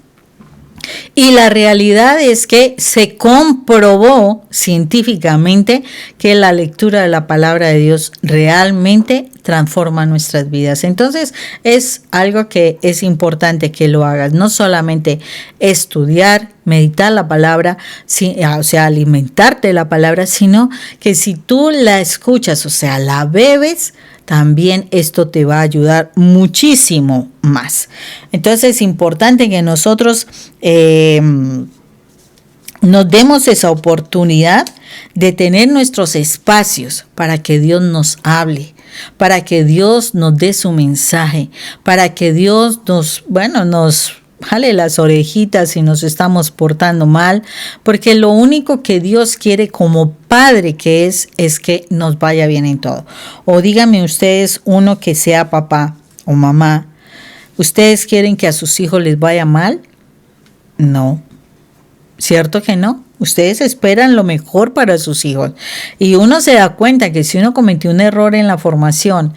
Y la realidad es que se comprobó científicamente que la lectura de la palabra de Dios realmente transforma nuestras vidas. Entonces es algo que es importante que lo hagas, no solamente estudiar, meditar la palabra, o sea, alimentarte la palabra, sino que si tú la escuchas, o sea, la bebes, también esto te va a ayudar muchísimo más. Entonces es importante que nosotros nos demos esa oportunidad de tener nuestros espacios para que Dios nos hable, para que Dios nos dé su mensaje, para que Dios nos jale las orejitas si nos estamos portando mal, porque lo único que Dios quiere como padre que es que nos vaya bien en todo. O díganme ustedes, uno que sea papá o mamá, ¿ustedes quieren que a sus hijos les vaya mal? No, ¿cierto que no? Ustedes esperan lo mejor para sus hijos. Y uno se da cuenta que si uno cometió un error en la formación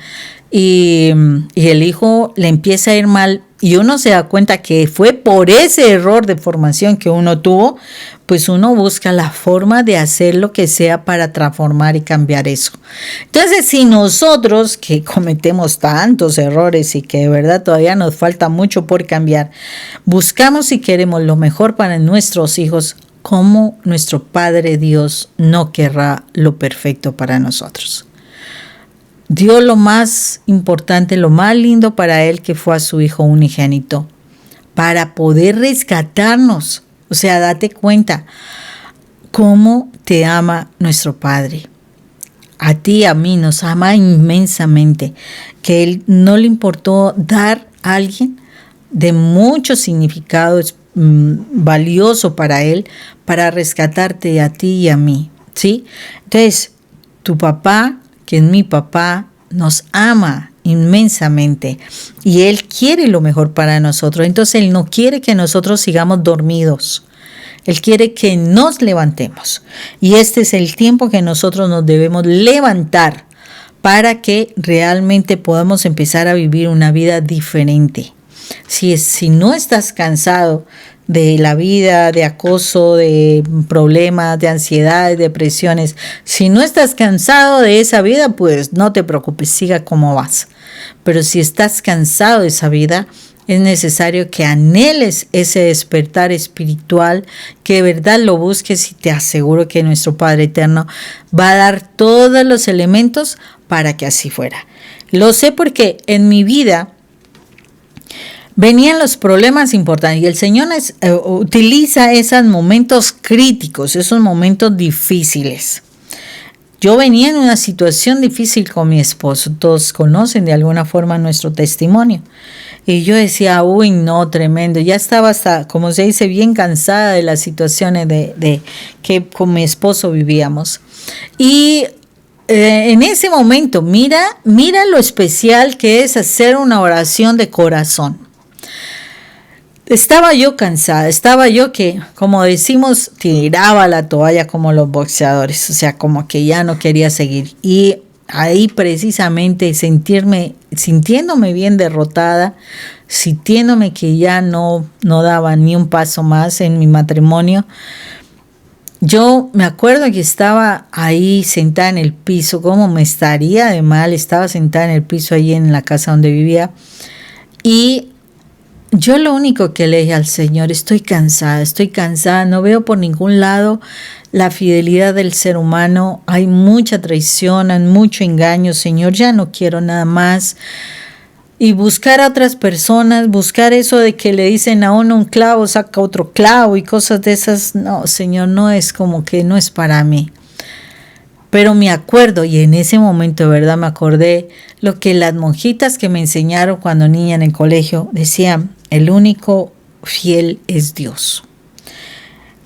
y el hijo le empieza a ir mal, y uno se da cuenta que fue por ese error de formación que uno tuvo, pues uno busca la forma de hacer lo que sea para transformar y cambiar eso. Entonces, si nosotros que cometemos tantos errores y que de verdad todavía nos falta mucho por cambiar, buscamos y queremos lo mejor para nuestros hijos, ¿cómo nuestro Padre Dios no querrá lo perfecto para nosotros? Dio lo más importante, lo más lindo para él, que fue a su Hijo unigénito, para poder rescatarnos. O sea, date cuenta cómo te ama nuestro Padre. A ti, a mí, nos ama inmensamente, que él no le importó dar a alguien de mucho significado valioso para él, para rescatarte a ti y a mí, ¿sí? Entonces, tu papá, que es mi papá, nos ama inmensamente y él quiere lo mejor para nosotros. Entonces él no quiere que nosotros sigamos dormidos. Él quiere que nos levantemos. Y este es el tiempo que nosotros nos debemos levantar para que realmente podamos empezar a vivir una vida diferente. Si no estás cansado de la vida, de acoso, de problemas, de ansiedad, de depresiones, si no estás cansado de esa vida, pues no te preocupes, siga como vas. Pero si estás cansado de esa vida, es necesario que anheles ese despertar espiritual, que de verdad lo busques, y te aseguro que nuestro Padre Eterno va a dar todos los elementos para que así fuera. Lo sé porque en mi vida venían los problemas importantes y el Señor utiliza esos momentos críticos, esos momentos difíciles. Yo venía en una situación difícil con mi esposo, todos conocen de alguna forma nuestro testimonio. Y yo decía, uy, no, tremendo. Ya estaba hasta, como se dice, bien cansada de las situaciones de que con mi esposo vivíamos. Y en ese momento, mira lo especial que es hacer una oración de corazón. estaba yo cansada, estaba yo que, como decimos, tiraba la toalla como los boxeadores, o sea, como que ya no quería seguir. Y ahí precisamente sintiéndome bien derrotada, sintiéndome que ya no daba ni un paso más en mi matrimonio. Yo me acuerdo que estaba ahí sentada en el piso, cómo me estaría de mal, estaba sentada en el piso ahí en la casa donde vivía. Y yo lo único que le dije al Señor, estoy cansada, no veo por ningún lado la fidelidad del ser humano, hay mucha traición, hay mucho engaño, Señor, ya no quiero nada más. Y buscar a otras personas, buscar eso de que le dicen a uno un clavo, saca otro clavo y cosas de esas, no, Señor, no es como que no es para mí. Pero me acuerdo, y en ese momento de verdad me acordé, lo que las monjitas que me enseñaron cuando niña en el colegio decían, el único fiel es Dios.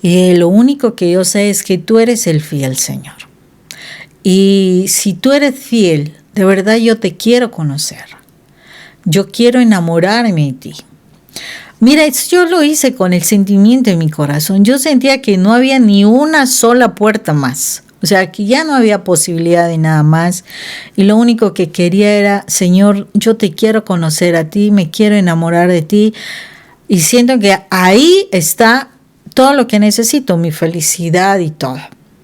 Y lo único que yo sé es que tú eres el fiel, Señor. Y si tú eres fiel, de verdad yo te quiero conocer. Yo quiero enamorarme de ti. Mira, yo lo hice con el sentimiento en mi corazón. Yo sentía que no había ni una sola puerta más. O sea, que ya no había posibilidad de nada más. Y lo único que quería era, Señor, yo te quiero conocer a ti, me quiero enamorar de ti. Y siento que ahí está todo lo que necesito, mi felicidad y todo.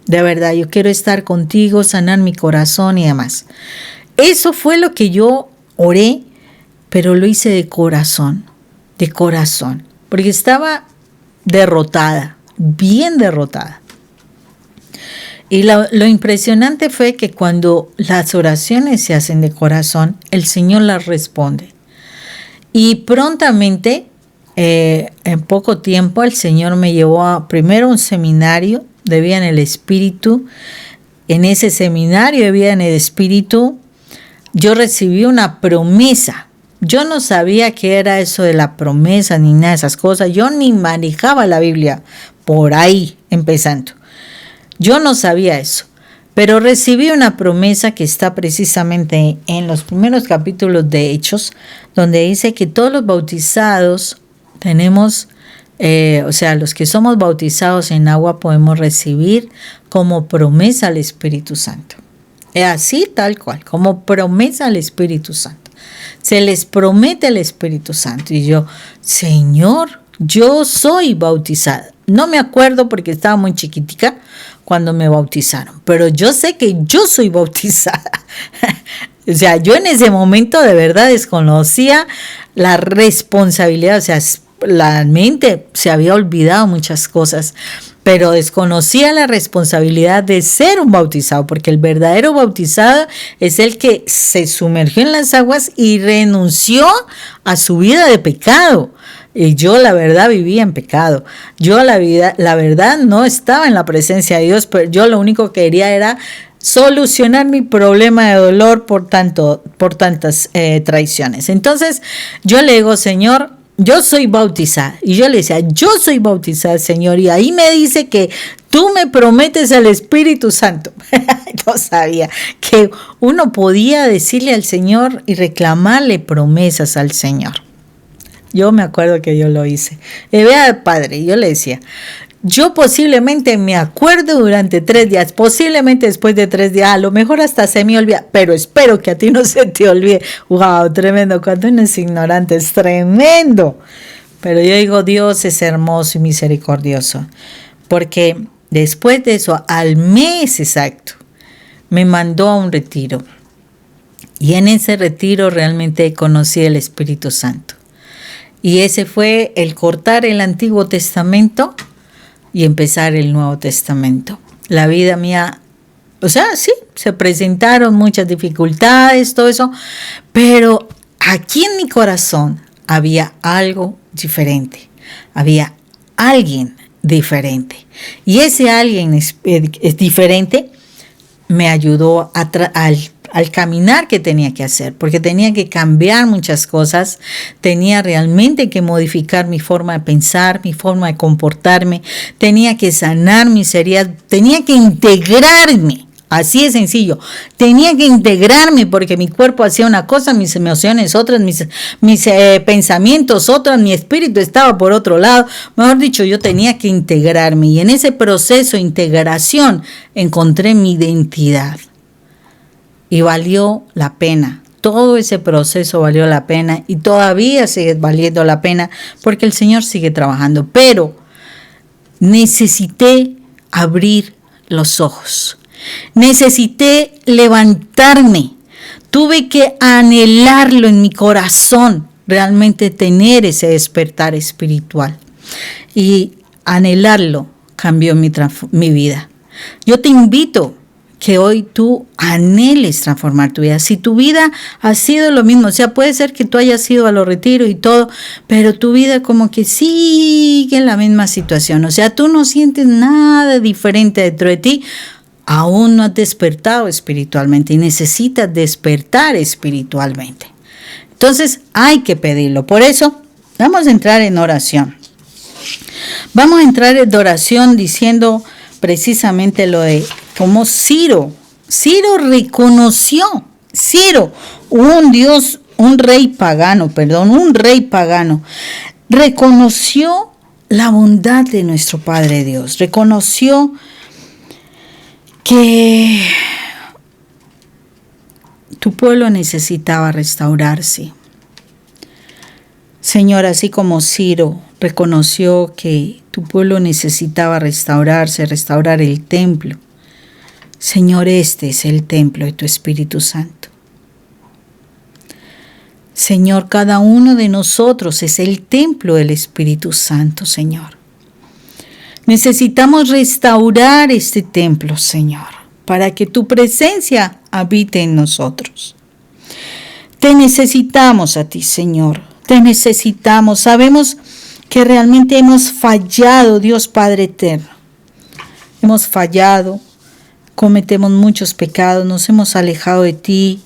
De verdad, yo quiero estar contigo, sanar mi corazón y demás. Eso fue lo que yo oré, pero lo hice de corazón, porque estaba derrotada, bien derrotada. Y lo impresionante fue que cuando las oraciones se hacen de corazón, el Señor las responde. Y prontamente, en poco tiempo, el Señor me llevó primero a un seminario de vida en el Espíritu. En ese seminario de vida en el Espíritu, yo recibí una promesa. Yo no sabía qué era eso de la promesa ni nada de esas cosas. Yo ni manejaba la Biblia por ahí empezando. Yo no sabía eso. Pero recibí una promesa que está precisamente en los primeros capítulos de Hechos, donde dice que todos los bautizados tenemos, los que somos bautizados en agua podemos recibir como promesa al Espíritu Santo. Es así, tal cual, como promesa al Espíritu Santo. Se les promete el Espíritu Santo. Y yo, Señor, yo soy bautizada. No me acuerdo porque estaba muy chiquitica cuando me bautizaron, pero yo sé que yo soy bautizada. O sea, yo en ese momento de verdad desconocía la responsabilidad, o sea, la mente se había olvidado muchas cosas, pero desconocía la responsabilidad de ser un bautizado, porque el verdadero bautizado es el que se sumergió en las aguas y renunció a su vida de pecado. Y yo la verdad vivía en pecado. Yo la verdad no estaba en la presencia de Dios, pero yo lo único que quería era solucionar mi problema de dolor por tantas traiciones. Entonces yo le digo, Señor, yo soy bautizada. Y yo le decía, yo soy bautizada, Señor. Y ahí me dice que tú me prometes el Espíritu Santo. Yo sabía que uno podía decirle al Señor y reclamarle promesas al Señor. Yo me acuerdo que yo lo hice. Vea, Padre, yo le decía, yo posiblemente me acuerdo durante 3 días, posiblemente después de 3 días, a lo mejor hasta se me olvida, pero espero que a ti no se te olvide. ¡Wow! Tremendo. Cuando uno es ignorante es tremendo. Pero yo digo, Dios es hermoso y misericordioso. Porque después de eso, al mes exacto, me mandó a un retiro. Y en ese retiro realmente conocí el Espíritu Santo. Y ese fue el cortar el Antiguo Testamento y empezar el Nuevo Testamento. La vida mía, o sea, sí, se presentaron muchas dificultades, todo eso, pero aquí en mi corazón había algo diferente, había alguien diferente. Y ese alguien es diferente me ayudó al caminar que tenía que hacer, porque tenía que cambiar muchas cosas, tenía realmente que modificar mi forma de pensar, mi forma de comportarme, tenía que sanar mis heridas, tenía que integrarme Así de sencillo. Tenía que integrarme porque mi cuerpo hacía una cosa, mis emociones otras, mis pensamientos otras, mi espíritu estaba por otro lado. Mejor dicho, yo tenía que integrarme y en ese proceso de integración encontré mi identidad. Y valió la pena. Todo ese proceso valió la pena y todavía sigue valiendo la pena porque el Señor sigue trabajando. Pero necesité abrir los ojos. Necesité levantarme. Tuve que anhelarlo en mi corazón, realmente tener ese despertar espiritual. Y anhelarlo cambió mi vida. Yo te invito que hoy tú anheles transformar tu vida. Si tu vida ha sido lo mismo, o sea, puede ser que tú hayas ido a los retiros y todo, pero tu vida como que sigue en la misma situación. O sea, tú no sientes nada diferente dentro de ti. Aún no has despertado espiritualmente y necesitas despertar espiritualmente. Entonces hay que pedirlo. Por eso vamos a entrar en oración. Vamos a entrar en oración diciendo precisamente lo de cómo Ciro reconoció, un rey pagano, reconoció la bondad de nuestro Padre Dios, reconoció que tu pueblo necesitaba restaurarse. Señor, así como Ciro reconoció que tu pueblo necesitaba restaurarse, restaurar el templo. Señor, este es el templo de tu Espíritu Santo. Señor, cada uno de nosotros es el templo del Espíritu Santo, Señor. Necesitamos restaurar este templo, Señor, para que tu presencia habite en nosotros. Te necesitamos a ti, Señor. Te necesitamos. Sabemos que realmente hemos fallado, Dios Padre eterno. Hemos fallado, cometemos muchos pecados, nos hemos alejado de ti.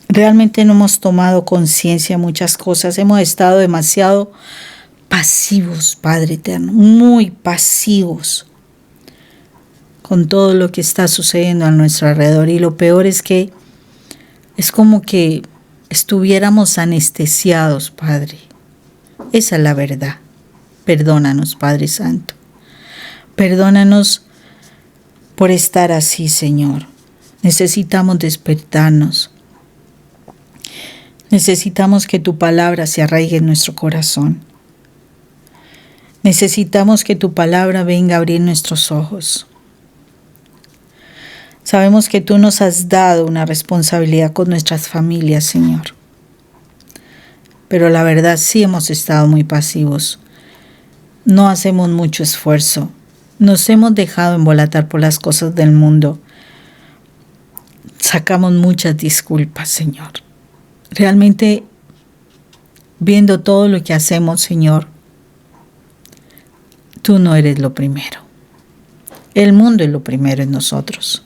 Realmente no hemos tomado conciencia de muchas cosas. Hemos estado demasiado pasivos, Padre eterno, muy pasivos con todo lo que está sucediendo a nuestro alrededor. Y lo peor es que es como que estuviéramos anestesiados, Padre. Esa es la verdad. Perdónanos, Padre Santo. Perdónanos por estar así, Señor. Necesitamos despertarnos. Necesitamos que tu palabra se arraigue en nuestro corazón. Necesitamos que tu palabra venga a abrir nuestros ojos. Sabemos que tú nos has dado una responsabilidad con nuestras familias, Señor. Pero la verdad sí hemos estado muy pasivos. No hacemos mucho esfuerzo. Nos hemos dejado embolatar por las cosas del mundo. Sacamos muchas disculpas, Señor. Realmente, viendo todo lo que hacemos, Señor, tú no eres lo primero. El mundo es lo primero en nosotros.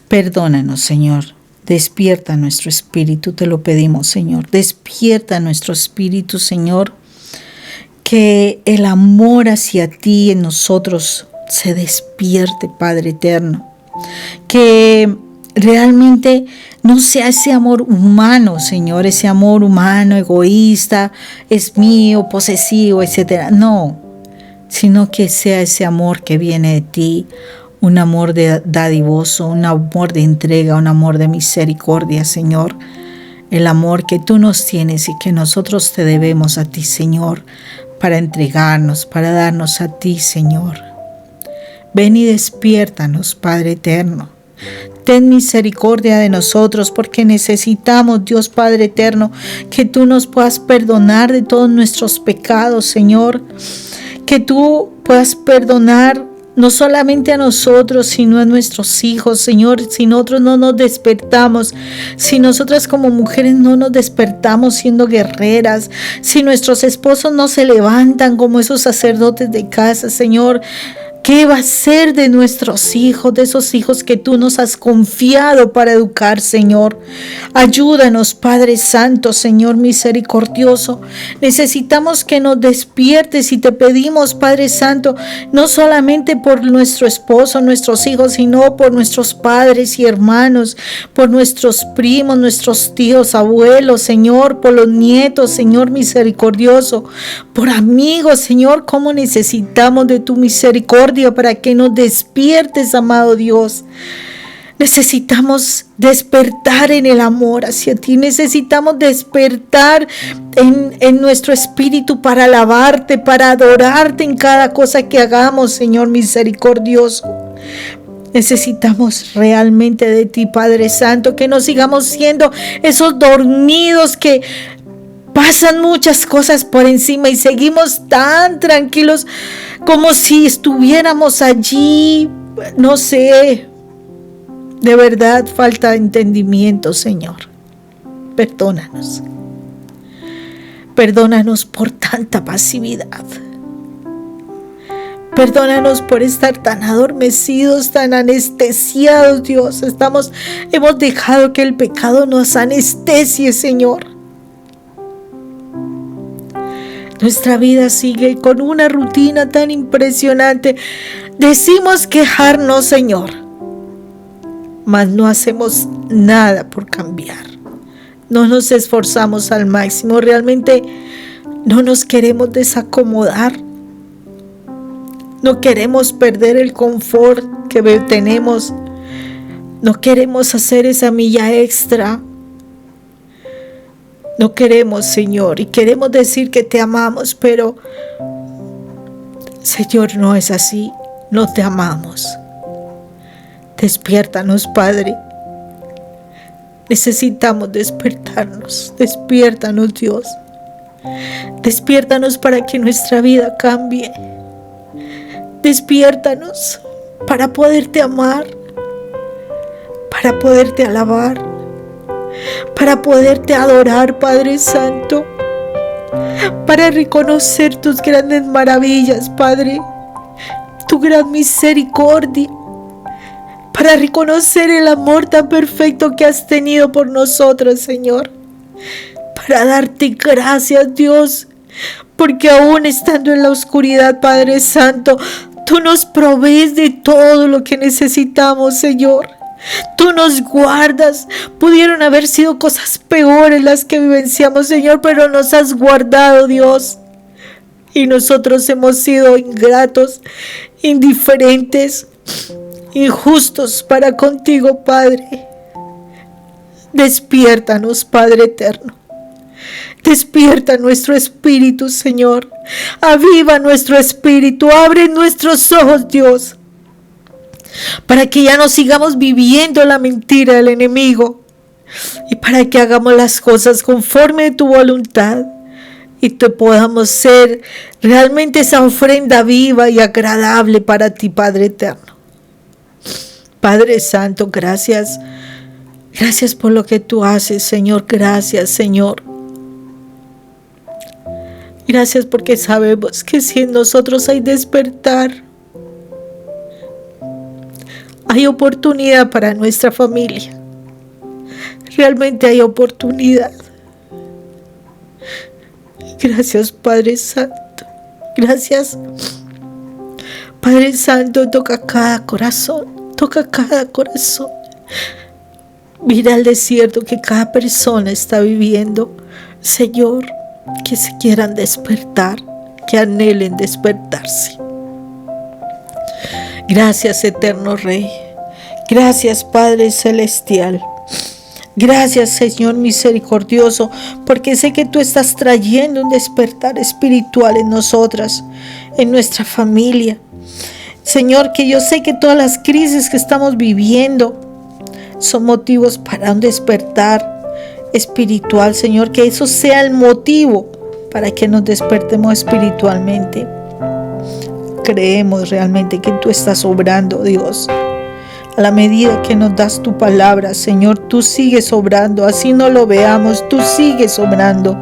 Perdónanos, Señor. Despierta nuestro espíritu, te lo pedimos, Señor. Despierta nuestro espíritu, Señor. Que el amor hacia ti en nosotros se despierte, Padre eterno. Que realmente no sea ese amor humano, Señor, ese amor humano, egoísta, es mío, posesivo, etc. No, sino que sea ese amor que viene de ti, un amor dadivoso, un amor de entrega, un amor de misericordia, Señor. El amor que tú nos tienes y que nosotros te debemos a ti, Señor, para entregarnos, para darnos a ti, Señor. Ven y despiértanos, Padre eterno. Ten misericordia de nosotros porque necesitamos, Dios Padre eterno, que tú nos puedas perdonar de todos nuestros pecados, Señor. Que tú puedas perdonar no solamente a nosotros, sino a nuestros hijos, Señor. Si nosotros no nos despertamos, si nosotras como mujeres no nos despertamos siendo guerreras, si nuestros esposos no se levantan como esos sacerdotes de casa, Señor, ¿Qué va a ser de nuestros hijos, de esos hijos que tú nos has confiado para educar, Señor? Ayúdanos, Padre Santo, Señor misericordioso. Necesitamos que nos despiertes y te pedimos, Padre Santo, no solamente por nuestro esposo, nuestros hijos, sino por nuestros padres y hermanos, por nuestros primos, nuestros tíos, abuelos, Señor, por los nietos, Señor misericordioso, por amigos, Señor, cómo necesitamos de tu misericordia para que nos despiertes, amado Dios. Necesitamos despertar en el amor hacia ti. Necesitamos despertar en nuestro espíritu para alabarte, para adorarte en cada cosa que hagamos, Señor misericordioso. Necesitamos realmente de ti, Padre Santo, que no sigamos siendo esos dormidos que pasan muchas cosas por encima y seguimos tan tranquilos como si estuviéramos allí. No sé, de verdad falta entendimiento, Señor. Perdónanos. Perdónanos por tanta pasividad. Perdónanos por estar tan adormecidos, tan anestesiados, Dios. Hemos dejado que el pecado nos anestesie, Señor. Nuestra vida sigue con una rutina tan impresionante. Decimos quejarnos, Señor, mas no hacemos nada por cambiar. No nos esforzamos al máximo. Realmente no nos queremos desacomodar. No queremos perder el confort que tenemos. No queremos hacer esa milla extra. No queremos, Señor, y queremos decir que te amamos, pero, Señor, no es así. No te amamos. Despiértanos, Padre. Necesitamos despertarnos. Despiértanos, Dios. Despiértanos para que nuestra vida cambie. Despiértanos para poderte amar, para poderte alabar, para poderte adorar, Padre Santo, para reconocer tus grandes maravillas, Padre, tu gran misericordia, para reconocer el amor tan perfecto que has tenido por nosotros, Señor, para darte gracias, Dios, porque aún estando en la oscuridad, Padre Santo, tú nos provees de todo lo que necesitamos, Señor. Tú nos guardas. Pudieron haber sido cosas peores las que vivenciamos, Señor, pero nos has guardado, Dios. Y nosotros hemos sido ingratos, indiferentes, injustos para contigo, Padre. Despiértanos, Padre eterno. Despierta nuestro espíritu, Señor. Aviva nuestro espíritu. Abre nuestros ojos, Dios, para que ya no sigamos viviendo la mentira del enemigo y para que hagamos las cosas conforme a tu voluntad y te podamos ser realmente esa ofrenda viva y agradable para ti, Padre eterno. Padre Santo, gracias. Gracias por lo que tú haces, Señor. Gracias, Señor. Gracias porque sabemos que si en nosotros hay despertar, hay oportunidad para nuestra familia. Realmente hay oportunidad. Gracias, Padre Santo. Gracias. Padre Santo, toca cada corazón. Toca cada corazón. Mira el desierto que cada persona está viviendo. Señor, que se quieran despertar, que anhelen despertarse. Gracias, eterno Rey. Gracias, Padre Celestial. Gracias, Señor misericordioso, porque sé que tú estás trayendo un despertar espiritual en nosotras, en nuestra familia. Señor, que yo sé que todas las crisis que estamos viviendo son motivos para un despertar espiritual, Señor, que eso sea el motivo para que nos despertemos espiritualmente. Creemos realmente que tú estás obrando, Dios. A la medida que nos das tu palabra, Señor, tú sigues obrando. Así no lo veamos, tú sigues obrando.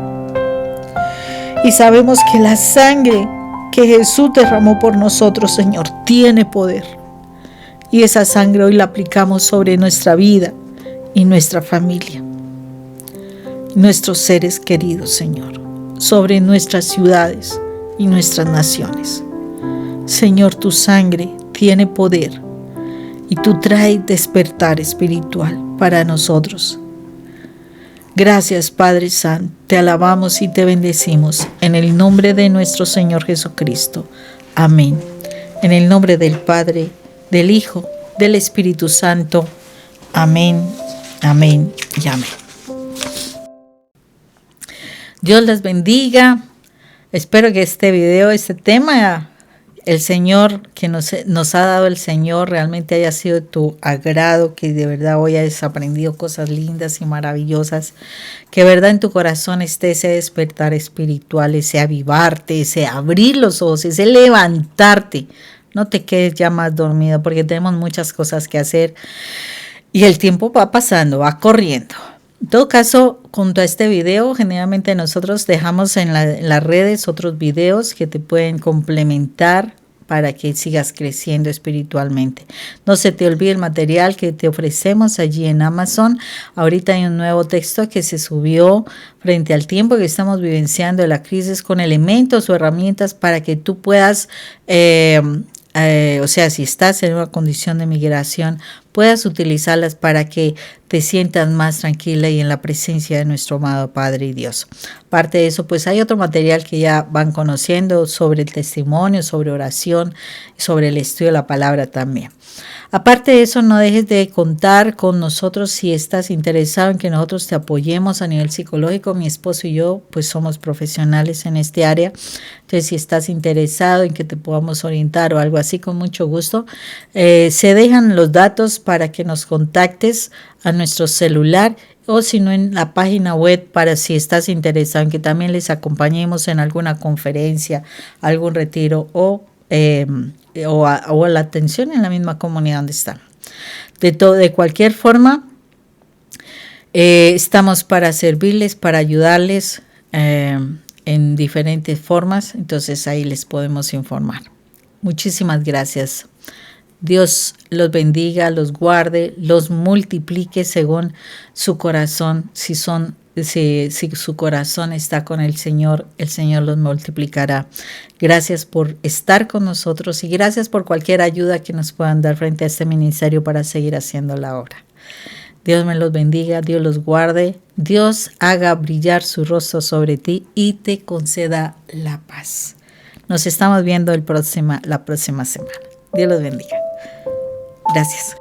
Y sabemos que la sangre que Jesús derramó por nosotros, Señor, tiene poder. Y esa sangre hoy la aplicamos sobre nuestra vida y nuestra familia, nuestros seres queridos, Señor, sobre nuestras ciudades y nuestras naciones. Señor, tu sangre tiene poder y tú traes despertar espiritual para nosotros. Gracias, Padre Santo, te alabamos y te bendecimos en el nombre de nuestro Señor Jesucristo. Amén. En el nombre del Padre, del Hijo, del Espíritu Santo. Amén, amén y amén. Dios les bendiga. Espero que este video, este tema, el Señor, que nos ha dado el Señor, realmente haya sido de tu agrado, que de verdad hoy hayas aprendido cosas lindas y maravillosas, que de verdad en tu corazón esté ese despertar espiritual, ese avivarte, ese abrir los ojos, ese levantarte. No te quedes ya más dormido porque tenemos muchas cosas que hacer y el tiempo va pasando, va corriendo. En todo caso, junto a este video, generalmente nosotros dejamos en las redes otros videos que te pueden complementar para que sigas creciendo espiritualmente. No se te olvide el material que te ofrecemos allí en Amazon. Ahorita hay un nuevo texto que se subió frente al tiempo que estamos vivenciando de la crisis, con elementos o herramientas para que tú puedas, o sea, si estás en una condición de migración, puedas utilizarlas para que te sientas más tranquila y en la presencia de nuestro amado Padre y Dios. Aparte de eso, pues hay otro material que ya van conociendo sobre el testimonio, sobre oración, sobre el estudio de la palabra también. Aparte de eso, no dejes de contar con nosotros si estás interesado en que nosotros te apoyemos a nivel psicológico. Mi esposo y yo pues somos profesionales en este área. Entonces, si estás interesado en que te podamos orientar o algo así, con mucho gusto, se dejan los datos para que nos contactes a nuestro celular o si no en la página web, para si estás interesado en que también les acompañemos en alguna conferencia, algún retiro o a la atención en la misma comunidad donde están. De cualquier forma, estamos para servirles, para ayudarles en diferentes formas, entonces ahí les podemos informar. Muchísimas gracias. Dios los bendiga, los guarde, los multiplique según su corazón. Si su corazón está con el Señor los multiplicará. Gracias por estar con nosotros y gracias por cualquier ayuda que nos puedan dar frente a este ministerio para seguir haciendo la obra. Dios me los bendiga, Dios los guarde, Dios haga brillar su rostro sobre ti y te conceda la paz. Nos estamos viendo la próxima semana. Dios los bendiga. Gracias.